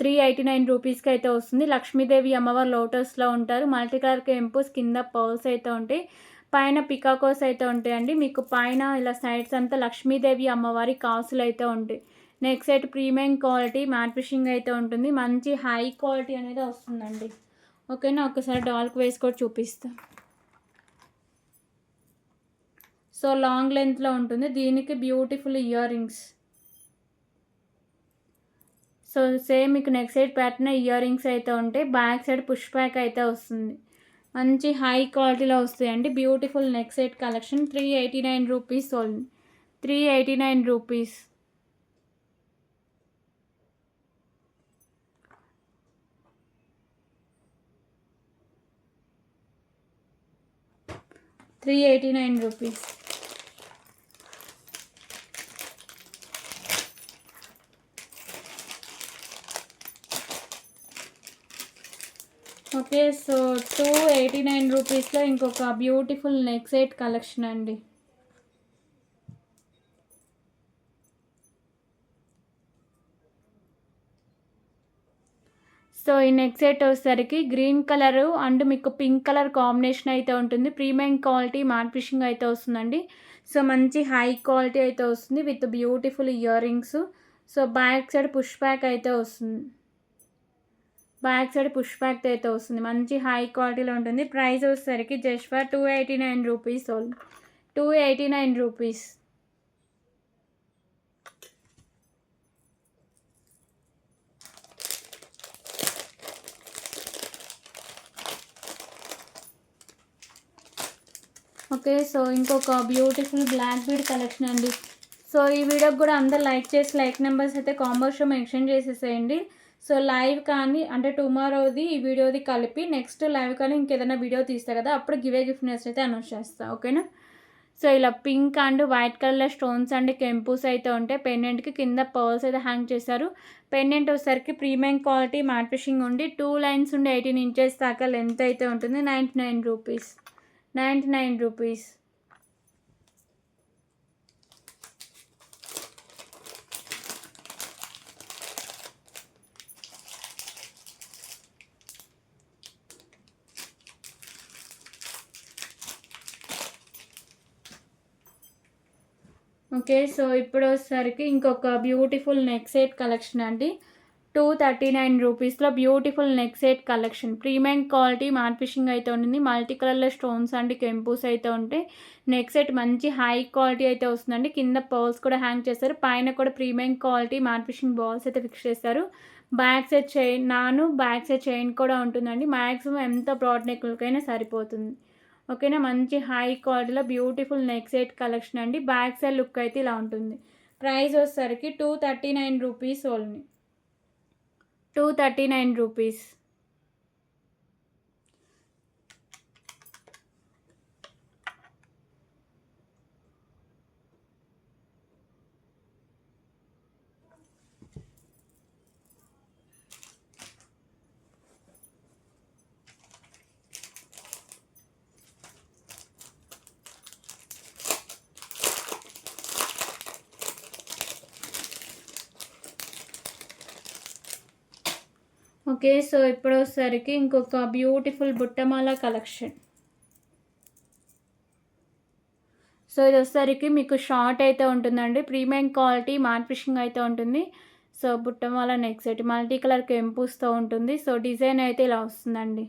389 రూపీస్కి అయితే వస్తుంది. లక్ష్మీదేవి అమ్మవారు లోటస్లో ఉంటారు. మల్టీ కలర్ కెంపుస్, కింద పర్ల్స్ అయితే ఉంటాయి, పైన పికాకోస్ అయితే ఉంటాయండి. మీకు పైన ఇలా సైడ్స్ అంతా లక్ష్మీదేవి అమ్మవారి కాసులు అయితే ఉంటాయి. Neck set premium quality matte fishing అయితే ఉంటుంది. మంచి హై క్వాలిటీ అనేది వస్తుందండి. ఓకేనా, ఒకసారి డాల్కి వేసుకొని చూపిస్తాను. సో లాంగ్ లెంత్లో ఉంటుంది. దీనికి beautiful earrings. So same మీకు neck side pattern earrings అయితే ఉంటాయి. బ్యాక్ సైడ్ పుష్ బ్యాక్ అయితే వస్తుంది. మంచి హై క్వాలిటీలో వస్తాయండి. Beautiful neck set collection. 389 rupees only, 389 rupees. ₹389. Okay, so 289 రూపీస్లో ఇంకొక బ్యూటిఫుల్ నెక్ సెట్ కలెక్షన్ అండి. సో ఈ నెక్ సెట్ వచ్చేసరికి గ్రీన్ కలర్ అండ్ మీకు పింక్ కలర్ కాంబినేషన్ అయితే ఉంటుంది. ప్రీమియం క్వాలిటీ మ్యాట్ ఫిషింగ్ అయితే వస్తుందండి. సో మంచి హై క్వాలిటీ అయితే వస్తుంది with beautiful earrings. So back side push back అయితే వస్తుంది. బ్యాక్ సైడ్ పుష్ బ్యాక్ అయితే వస్తుంది. మంచి హై క్వాలిటీలో ఉంటుంది. ప్రైస్ వచ్చేసరికి just for 289 rupees only, 289 rupees. Okay, so ఇంకొక బ్యూటిఫుల్ బ్లాక్ బీడ్ కలెక్షన్ అండి. సో ఈ వీడియోకి కూడా అందరు లైక్ చేసి లైక్ నెంబర్స్ అయితే కాంబోస్లో మెన్షన్ చేసేసేయండి. సో లైవ్ కానీ అంటే టుమారోది ఈ వీడియోది కలిపి నెక్స్ట్ లైవ్ కానీ ఇంకేదైనా వీడియో తీస్తా కదా, అప్పుడు గివే గిఫ్ట్ నెక్స్ట్ అయితే అనౌన్స్ చేస్తా. ఓకేనా. సో ఇలా pink and white colour stones and కెంపూస్ అయితే ఉంటాయి. పెండెంట్కి కింద పర్ల్స్ అయితే హ్యాంగ్ చేశారు. పెండెంట్ వచ్చేసరికి ప్రీమియం క్వాలిటీ మ్యాట్ ఫిషింగ్ ఉండి 2 లైన్స్ ఉండి 18 ఇంచెస్ దాకా లెంత్ అయితే ఉంటుంది. 99 రూపీస్, 99 రూపీస్. ఓకే, సో ఇప్పుడు వచ్చేసరికి ఇంకొక బ్యూటిఫుల్ నెక్ సెట్ కలెక్షన్ అండి. 239 రూపీస్లో beautiful neck set collection. Premium quality matte fishing అయితే ఉంటుంది. మల్టీ కలర్లో స్టోన్స్ అండ్ కెంపూస్ అయితే ఉంటాయి. నెక్ సెట్ మంచి హై క్వాలిటీ అయితే వస్తుందండి. కింద పర్ల్స్ కూడా హ్యాంగ్ చేస్తారు. పైన కూడా premium quality matte fishing balls అయితే ఫిక్స్ చేస్తారు. Back side chain back side chain కూడా ఉంటుందండి. మ్యాక్సిమం ఎంత బ్రాడ్ నెక్లకైనా సరిపోతుంది. ఓకేనా. మంచి హై క్వాలిటీలో బ్యూటిఫుల్ నెక్ సెట్ కలెక్షన్ అండి. బ్యాక్ సైడ్ లుక్ అయితే ఇలా ఉంటుంది. ప్రైస్ వచ్చేసరికి 239 rupees only, 239 rupees. Okay, so ఇప్పుడు వచ్చేసరికి ఇంకొక బ్యూటిఫుల్ బుట్టమాల కలెక్షన్. సో ఇది వచ్చేసరికి మీకు షార్ట్ అయితే ఉంటుందండి. ప్రీమియం క్వాలిటీ మ్యాట్ ఫిషింగ్ అయితే ఉంటుంది. సో బుట్టమాల నెక్ సెట్ మల్టీ కలర్ కెంపూస్తో ఉంటుంది. సో డిజైన్ అయితే ఇలా వస్తుందండి.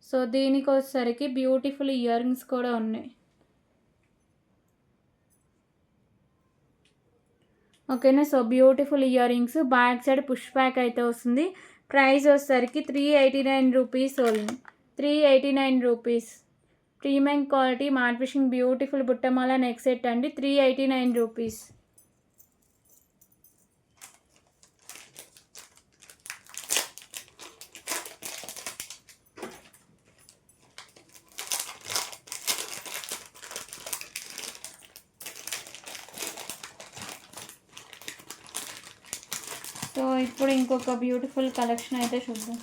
సో దీనికి వచ్చేసరికి బ్యూటిఫుల్ ఇయర్ రింగ్స్ కూడా ఉన్నాయి. ఓకేనా. So beautiful ear rings, back side push back అయితే వస్తుంది. ప్రైస్ వచ్చేసరికి 389 rupees only, 389 rupees. Premium quality matte finishing beautiful బుట్టమాల నెక్ సెట్ అండి. 389 రూపీస్. సో ఇప్పుడు ఇంకొక బ్యూటిఫుల్ కలెక్షన్ అయితే చూద్దాం.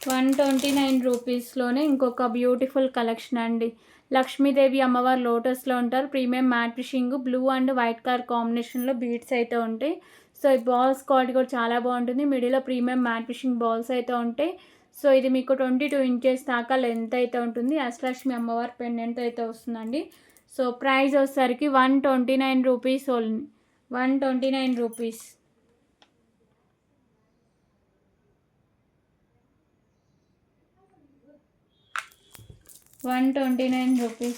₹129లోనే ఇంకొక బ్యూటిఫుల్ కలెక్షన్ అండి. లక్ష్మీదేవి అమ్మవారు లోటస్లో ఉంటారు. Premium matte finishing blue and white colour కాంబినేషన్లో బీడ్స్ అయితే ఉంటాయి. సో ఈ బాల్స్ క్వాలిటీ కూడా చాలా బాగుంటుంది. మిడిల్లో ప్రీమియం మ్యాట్ ఫినిషింగ్ బాల్స్ అయితే ఉంటాయి. సో ఇది మీకు 22 ఇంచెస్ దాకా లెంత్ అయితే ఉంటుంది. అష్టలక్ష్మి అమ్మవారి పెండెంట్ అయితే వస్తుందండి. సో ప్రైస్ వచ్చేసరికి ₹129 ఓన్లీ. ₹129. ₹129.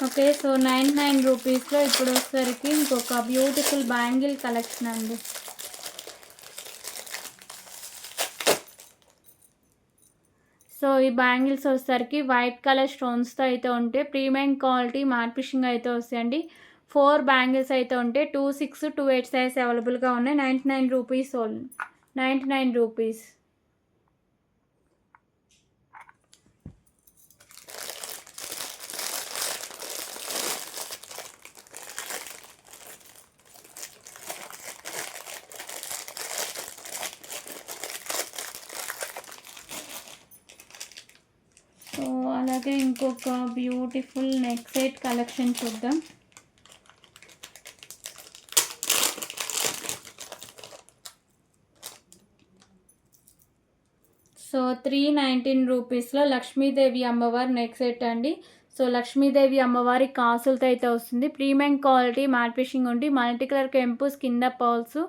ఓకే. సో ₹99లో ఇప్పుడు వచ్చేసరికి ఇంకొక బ్యూటిఫుల్ బ్యాంగిల్ కలెక్షన్ అండి. సో ఈ బ్యాంగిల్స్ వచ్చేసరికి వైట్ కలర్ స్టోన్స్తో అయితే ఉంటాయి. ప్రీమియం క్వాలిటీ మ్యాట్ ఫినిషింగ్ అయితే వస్తాయండి. 4 బ్యాంగిల్స్ అయితే ఉంటాయి. 2, 6, 2, 8 సైజ్ అవైలబుల్గా ఉన్నాయి. ₹99 ఓన్లీ. ₹99. సో అలాగే ఇంకొక బ్యూటిఫుల్ నెక్ సెట్ కలెక్షన్ చూద్దాం. సో ₹319లో లక్ష్మీదేవి అమ్మవారి నెక్ సెట్ అండి. సో లక్ష్మీదేవి అమ్మవారి కాసులతో అయితే వస్తుంది. ప్రీమియం క్వాలిటీ మ్యాట్ ఫినిషింగ్ ఉండి మల్టీ కలర్ కెంపుస్ కింద పర్ల్స్.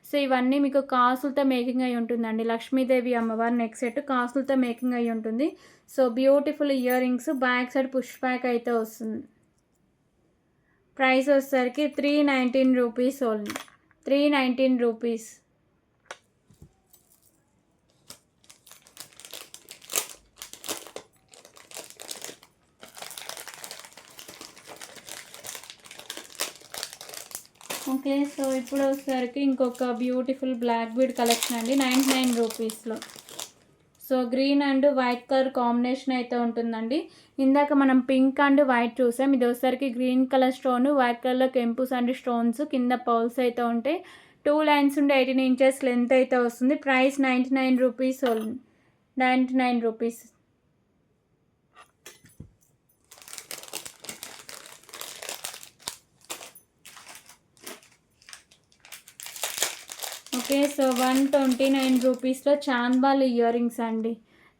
సో ఇవన్నీ మీకు కాసులతో మేకింగ్ అయి ఉంటుందండి. లక్ష్మీదేవి అమ్మవారి నెక్ సెట్ కాసులతో మేకింగ్ అయి ఉంటుంది. So beautiful ear rings, back side push back అయితే వస్తుంది. ప్రైస్ వచ్చేసరికి ₹319 ఓన్లీ. ₹319. ఓకే. సో ఇప్పుడు వచ్చేసరికి ఇంకొక బ్యూటిఫుల్ బ్లాక్ బీడ్ కలెక్షన్ అండి. ₹99లో. So green and white colour combination అయితే ఉంటుందండి. ఇందాక మనం పింక్ అండ్ వైట్ చూసాం. ఇది వచ్చేసరికి గ్రీన్ కలర్ స్టోన్, వైట్ కలర్లో కెంపుస్ అండ్ స్టోన్స్, కింద పౌల్స్ అయితే ఉంటాయి. 2 లైన్స్ ఉండి 18 ఇంచెస్ లెంత్ అయితే వస్తుంది. Price ₹99 only. ₹99. ఓకే. సో ₹129లో చాంద్బాల్ ఇయర్ రింగ్స్ అండి.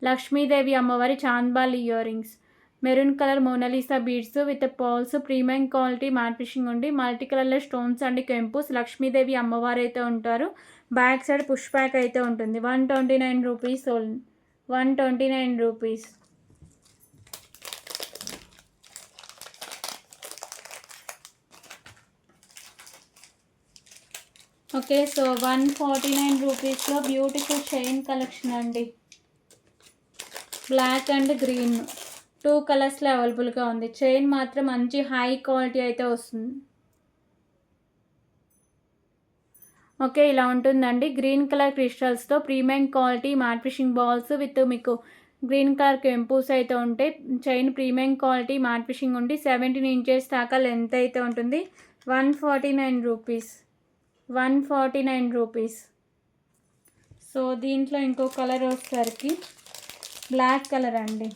లక్ష్మీదేవి అమ్మవారి chandbali earrings. Maroon colour Mona Lisa beads with pearls. Premium quality matte finishing ఉండి మల్టీ కలర్లో స్టోన్స్ అండ్ కెంపుస్. లక్ష్మీదేవి అమ్మవారు అయితే ఉంటారు. బ్యాక్ సైడ్ పుష్ బ్యాక్ అయితే ఉంటుంది. ₹129 ఓన్లీ. ₹129. ఓకే. సో ₹149లో బ్యూటిఫుల్ చైన్ కలెక్షన్ అండి. బ్లాక్ అండ్ గ్రీన్ 2 కలర్స్లో అవైలబుల్గా ఉంది. చైన్ మాత్రం మంచి హై క్వాలిటీ అయితే వస్తుంది. ఓకే. ఇలా ఉంటుందండి. గ్రీన్ కలర్ క్రిస్టల్స్తో premium quality matte finishing balls with మీకు గ్రీన్ కలర్ కెంపుస్ అయితే ఉంటాయి. Chain premium quality matte finishing ఉండి 17 ఇంచెస్ దాకా లెంత్ అయితే ఉంటుంది. ₹149. ₹149. సో దీంట్లో ఇంకో కలర్ వచ్చేసరికి బ్లాక్ కలర్ అండి.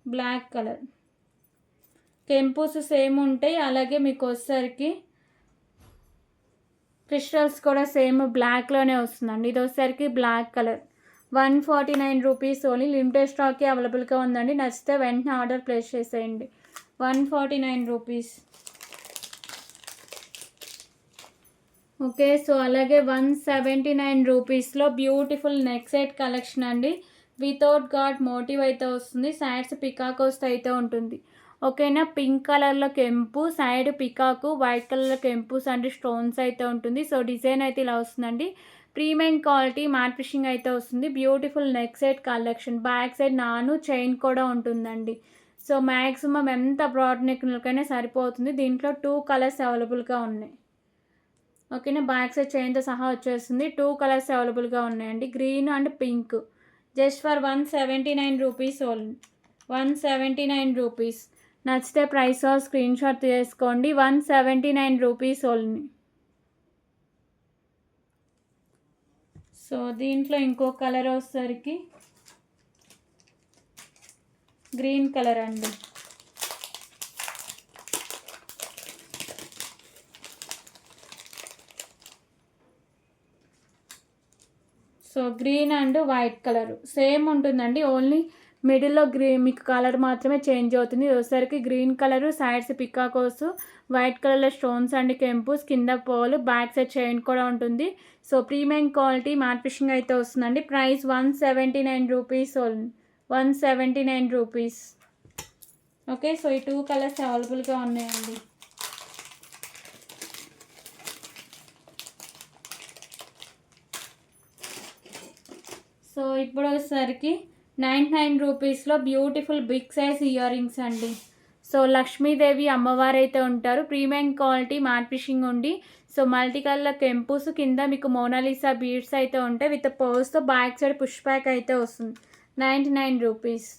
బ్లాక్ కలర్ కెంపుస్ సేమ్ ఉంటాయి. అలాగే మీకు వచ్చేసరికి క్రిస్టల్స్ కూడా సేమ్ బ్లాక్లోనే వస్తుందండి. ఇది వచ్చేసరికి బ్లాక్ కలర్. ₹149 ఓన్లీ. లిమిటెడ్ స్టాక్కి అవైలబుల్గా ఉందండి. నచ్చితే వెంటనే ఆర్డర్ ప్లేస్ చేసేయండి. ₹149. ఓకే, సో అలాగే 179 రూపీస్లో బ్యూటిఫుల్ నెక్ సెట్ కలెక్షన్ అండి. వితౌట్ గాడ్ మోటివ్ అయితే వస్తుంది. సైడ్స్ పికాకోస్ అయితే ఉంటుంది. ఓకేనా, పింక్ కలర్లో కెంపు, సైడ్ పికాకు, వైట్ కలర్లో కెంపుస్ అండ్ స్టోన్స్ అయితే ఉంటుంది. సో డిజైన్ అయితే ఇలా వస్తుందండి. ప్రీమియం క్వాలిటీ మ్యాట్ ఫిషింగ్ అయితే వస్తుంది. Beautiful neck set collection. Back side నాను చైన్ కూడా ఉంటుందండి. సో మ్యాక్సిమం ఎంత బ్రాడ్ నెక్కైనా సరిపోతుంది. దీంట్లో 2 కలర్స్ అవైలబుల్గా ఉన్నాయి. ఓకేనా, బ్యాక్ సైడ్ చైన్తో సహా వచ్చేస్తుంది. 2 కలర్స్ అవైలబుల్గా ఉన్నాయండి, green and pink. Just for 179 rupees only. 179 rupees. నచ్చితే ప్రైస్ స్క్రీన్ షాట్ తీసుకోండి. 179 రూపీస్ ఓన్లీ. సో దీంట్లో ఇంకో కలర్ వచ్చేసరికి గ్రీన్ కలర్ అండి. So green and white colour same ఉంటుందండి. ఓన్లీ మిడిల్లో మీకు కలర్ మాత్రమే చేంజ్ అవుతుంది. వచ్చేసరికి గ్రీన్ కలరు, సైడ్స్ పికాకోస్, వైట్ కలర్లో స్టోన్స్ అండ్ కెంపుస్, కింద పోల్, బ్యాక్ సైడ్ చైన్ కూడా ఉంటుంది. So premium quality matte fishing అయితే వస్తుందండి. Price 179 rupees only. 179 rupees. Okay, so ఈ 2 కలర్స్ అవైలబుల్గా ఉన్నాయండి. సో ఇప్పుడు వచ్చేసరికి 99 రూపీస్లో beautiful big size earrings అండి. సో లక్ష్మీదేవి అమ్మవారు అయితే ఉంటారు. ప్రీమియం క్వాలిటీ మ్యాట్ ఫిషింగ్ ఉండి, సో మల్టీ కలర్ కెంపుస్, కింద మీకు మోనాలిసా బీడ్స్ అయితే ఉంటాయి. విత్ పర్స్తో బ్యాక్ సైడ్ పుష్ బ్యాక్ అయితే వస్తుంది. 99 రూపీస్.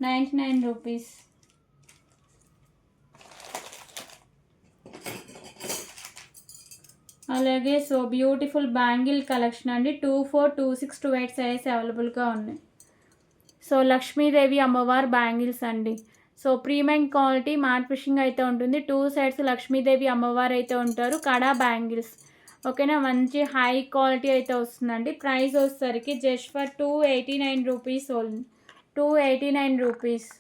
99 రూపీస్. అలాగే సో బ్యూటిఫుల్ బ్యాంగిల్ కలెక్షన్ అండి. 24, 26, 28 సైజ్ అవైలబుల్గా ఉన్నాయి. సో లక్ష్మీదేవి అమ్మవారు బ్యాంగిల్స్ అండి. So premium quality matte fishing అయితే ఉంటుంది. 2 సైడ్స్ లక్ష్మీదేవి అమ్మవారు అయితే ఉంటారు. కడా బ్యాంగిల్స్. ఓకేనా, మంచి హై క్వాలిటీ అయితే వస్తుందండి. ప్రైస్ వచ్చేసరికి just for 289 rupees only. 289 rupees.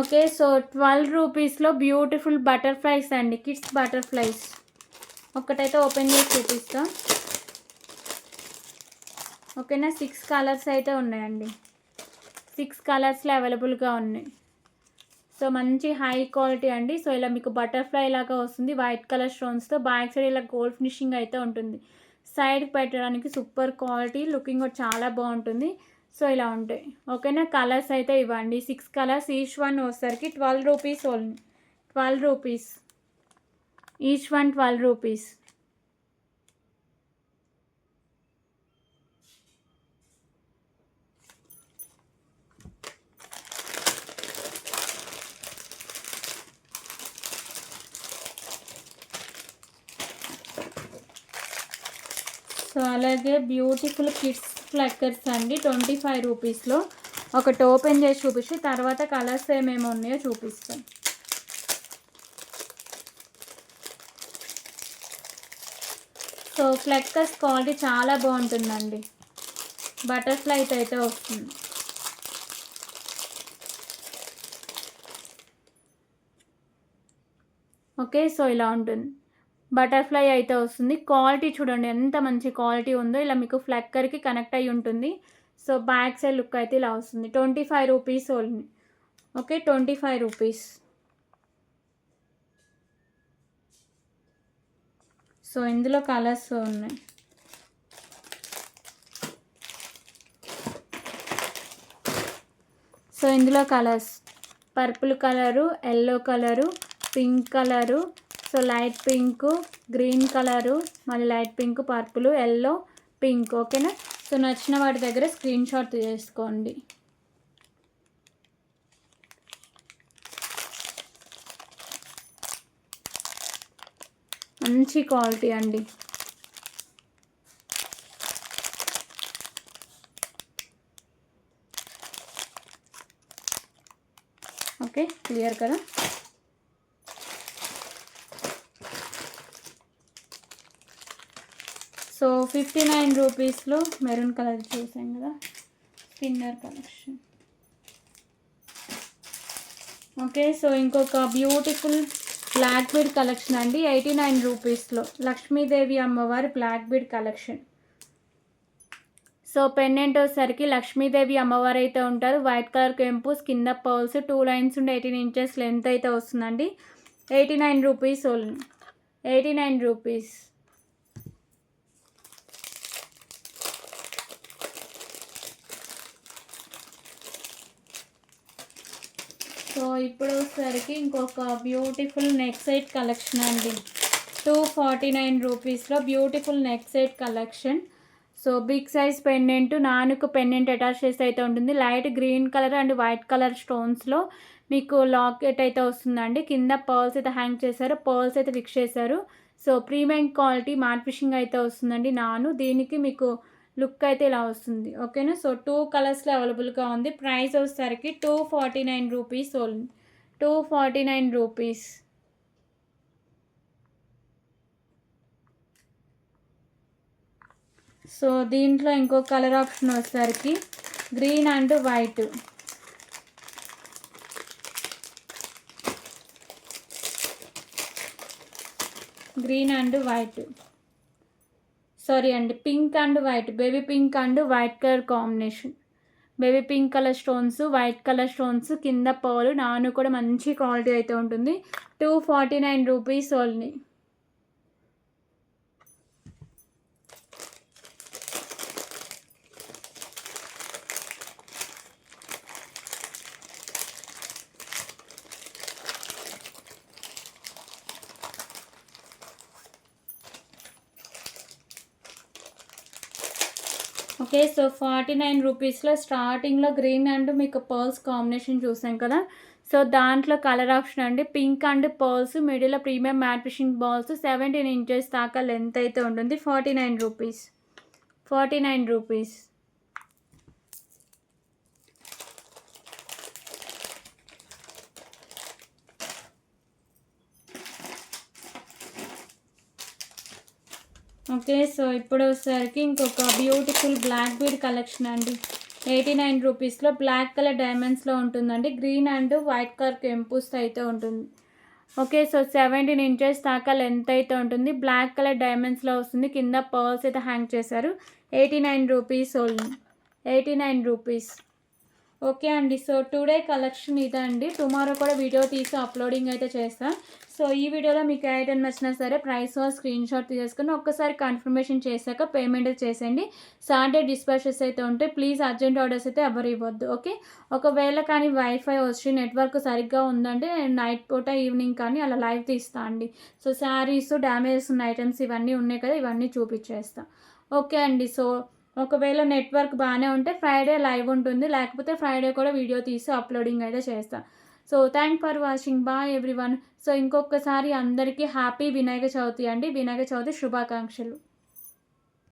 Okay, so 12 రూపీస్లో బ్యూటిఫుల్ బటర్ఫ్లైస్ అండి. Kids butterflies. ఒకటైతే ఓపెన్ చేసి చూపిస్తాం. ఓకేనా, 6 కలర్స్ అయితే ఉన్నాయండి. 6 కలర్స్లో అవైలబుల్గా ఉన్నాయి. సో మంచి హై క్వాలిటీ అండి. సో ఇలా మీకు బటర్ఫ్లై లాగా వస్తుంది, వైట్ కలర్ స్టోన్స్తో. బ్యాక్ సైడ్ ఇలా గోల్డ్ ఫినిషింగ్ అయితే ఉంటుంది. సైడ్కి పెట్టడానికి సూపర్ క్వాలిటీ, లుకింగ్ కూడా చాలా బాగుంటుంది. సో ఇలా ఉంటాయి. ఓకేనా, కలర్స్ అయితే ఇవ్వండి. 6 కలర్స్. ఈచ్ వన్ వచ్చేసరికి 12 rupees only. 12 rupees. Each one 12 rupees. So అలాగే బ్యూటిఫుల్ కిడ్స్ ఫ్లక్కర్స్ అండి. 25 రూపీస్లో. ఒకటి ఓపెన్ చేసి చూపించి తర్వాత కలర్స్ ఏమేమి ఉన్నాయో చూపిస్తాను. సో ఫ్లక్కర్స్ క్వాలిటీ చాలా బాగుంటుందండి. బటర్ఫ్లై అయితే వస్తుంది. ఓకే, సో ఇలా ఉంటుంది. బటర్ఫ్లై అయితే వస్తుంది. క్వాలిటీ చూడండి ఎంత మంచి క్వాలిటీ ఉందో. ఇలా మీకు ఫ్లక్కర్కి కనెక్ట్ అయి ఉంటుంది. సో బ్యాక్ సైడ్ లుక్ అయితే ఇలా వస్తుంది. 25 rupees only. Okay, 25 rupees. So ఇందులో కలర్స్ ఉన్నాయి. సో ఇందులో colours purple colour, yellow colour, pink colour, so light pink, green colour, మళ్ళీ light pink, purple, yellow, pink. ఓకేనా, సో నచ్చిన వాటి దగ్గర స్క్రీన్ షాట్ తీసుకోండి. మంచి క్వాలిటీ అండి. ఓకే, క్లియర్ కదా. సో 59 రూపీస్లో మెరూన్ కలర్ చూసాం కదా, స్పిన్నర్ కలెక్షన్. ఓకే, సో ఇంకొక బ్యూటిఫుల్ బ్లాక్ బీడ్ కలెక్షన్ అండి. 89 రూపీస్లో లక్ష్మీదేవి అమ్మవారి black bead collection. So pendant వచ్చేసరికి లక్ష్మీదేవి అమ్మవారు అయితే ఉంటారు. వైట్ కలర్ కెంపుస్, కింద పర్ల్స్, 2 లైన్స్ ఉండి 18 ఇంచెస్ లెంత్ అయితే వస్తుందండి. 89 రూపీస్ ఓన్లీ, 89 రూపీస్. సో ఇప్పుడు వచ్చేసరికి ఇంకొక బ్యూటిఫుల్ నెక్ సెట్ కలెక్షన్ అండి. 249 రూపీస్లో beautiful neck set collection. So big size pendant, నానుకు పెండెంట్ అటాచ్ చేసి అయితే ఉంటుంది. Light green colour and white colour స్టోన్స్లో మీకు లాకెట్ అయితే వస్తుందండి. కింద పర్ల్స్ అయితే హ్యాంగ్ చేశారు, పర్ల్స్ అయితే ఫిక్స్ చేశారు. So premium quality matte fishing అయితే వస్తుందండి. దీనికి మీకు లుక్ అయితే ఇలా వస్తుంది. ఓకేనా. సో 2 కలర్స్లో అవైలబుల్గా ఉంది. ప్రైస్ వచ్చేసరికి 249 రూపీస్ ఓన్లీ, 249 రూపీస్. సో దీంట్లో ఇంకో కలర్ ఆప్షన్ వచ్చేసరికి green and white. Green and white, sorry అండి, pink and white, baby pink and white colour combination. Baby pink colour stones, white colour stones, కింద pearl, నాను కూడా మంచి quality అయితే ఉంటుంది. 249 రూపీస్ ఓన్లీ. ఓకే, సో 49 రూపీస్లో స్టార్టింగ్లో గ్రీన్ అండ్ మీకు పర్ల్స్ కాంబినేషన్ చూసాం కదా. సో దాంట్లో కలర్ ఆప్షన్ అండి, పింక్ అండ్ పర్ల్స్, మిడిల్లో premium matte fishing balls, 17 inches దాకా లెంత్ అయితే ఉంటుంది. 49 రూపీస్, 49 రూపీస్. ఓకే, సో ఇప్పుడు వచ్చేసరికి ఇంకొక బ్యూటిఫుల్ బ్లాక్ బీడ్ కలెక్షన్ అండి. 89 రూపీస్లో బ్లాక్ కలర్ డైమండ్స్లో ఉంటుందండి. గ్రీన్ అండ్ వైట్ కలర్ కెంపుస్ అయితే ఉంటుంది. ఓకే, సో 17 ఇంచెస్ దాకా లెంత్ అయితే ఉంటుంది. బ్లాక్ కలర్ డైమండ్స్లో వస్తుంది. కింద పర్ల్స్ అయితే హ్యాంగ్ చేశారు. 89 రూపీస్ ఓన్లీ, 89 రూపీస్. ఓకే అండి, సో టుడే కలెక్షన్ ఇదండి. టుమారో కూడా వీడియో తీసి అప్లోడింగ్ అయితే చేస్తాను. సో ఈ వీడియోలో మీకు ఏ ఐటమ్ నచ్చినా సరే ప్రైస్ స్క్రీన్ షాట్ తీసుకుని ఒక్కసారి కన్ఫర్మేషన్ చేశాక పేమెంట్ చేసేయండి. సాటర్డే డిస్పాచెస్ అయితే ఉంటే ప్లీజ్ అర్జెంట్ ఆర్డర్స్ అయితే ఎవరు ఇవ్వద్దు. ఓకే, ఒకవేళ కానీ వైఫై వచ్చి నెట్వర్క్ సరిగ్గా ఉందంటే నైట్ పూట ఈవినింగ్ కానీ అలా లైవ్ తీస్తా అండి. సో శారీస్, డ్యామేజెస్ ఉన్న ఐటమ్స్ ఇవన్నీ ఉన్నాయి కదా, ఇవన్నీ చూపించేస్తా. ఓకే అండి, సో ఒకవేళ నెట్వర్క్ బాగానే ఉంటే ఫ్రైడే లైవ్ ఉంటుంది, లేకపోతే ఫ్రైడే కూడా వీడియో తీసి అప్లోడింగ్ అయితే చేస్తాను. So thank for watching, bye everyone. So ఇంకొకసారి అందరికీ హ్యాపీ వినాయక చవితి అండి. వినాయక చవితి శుభాకాంక్షలు.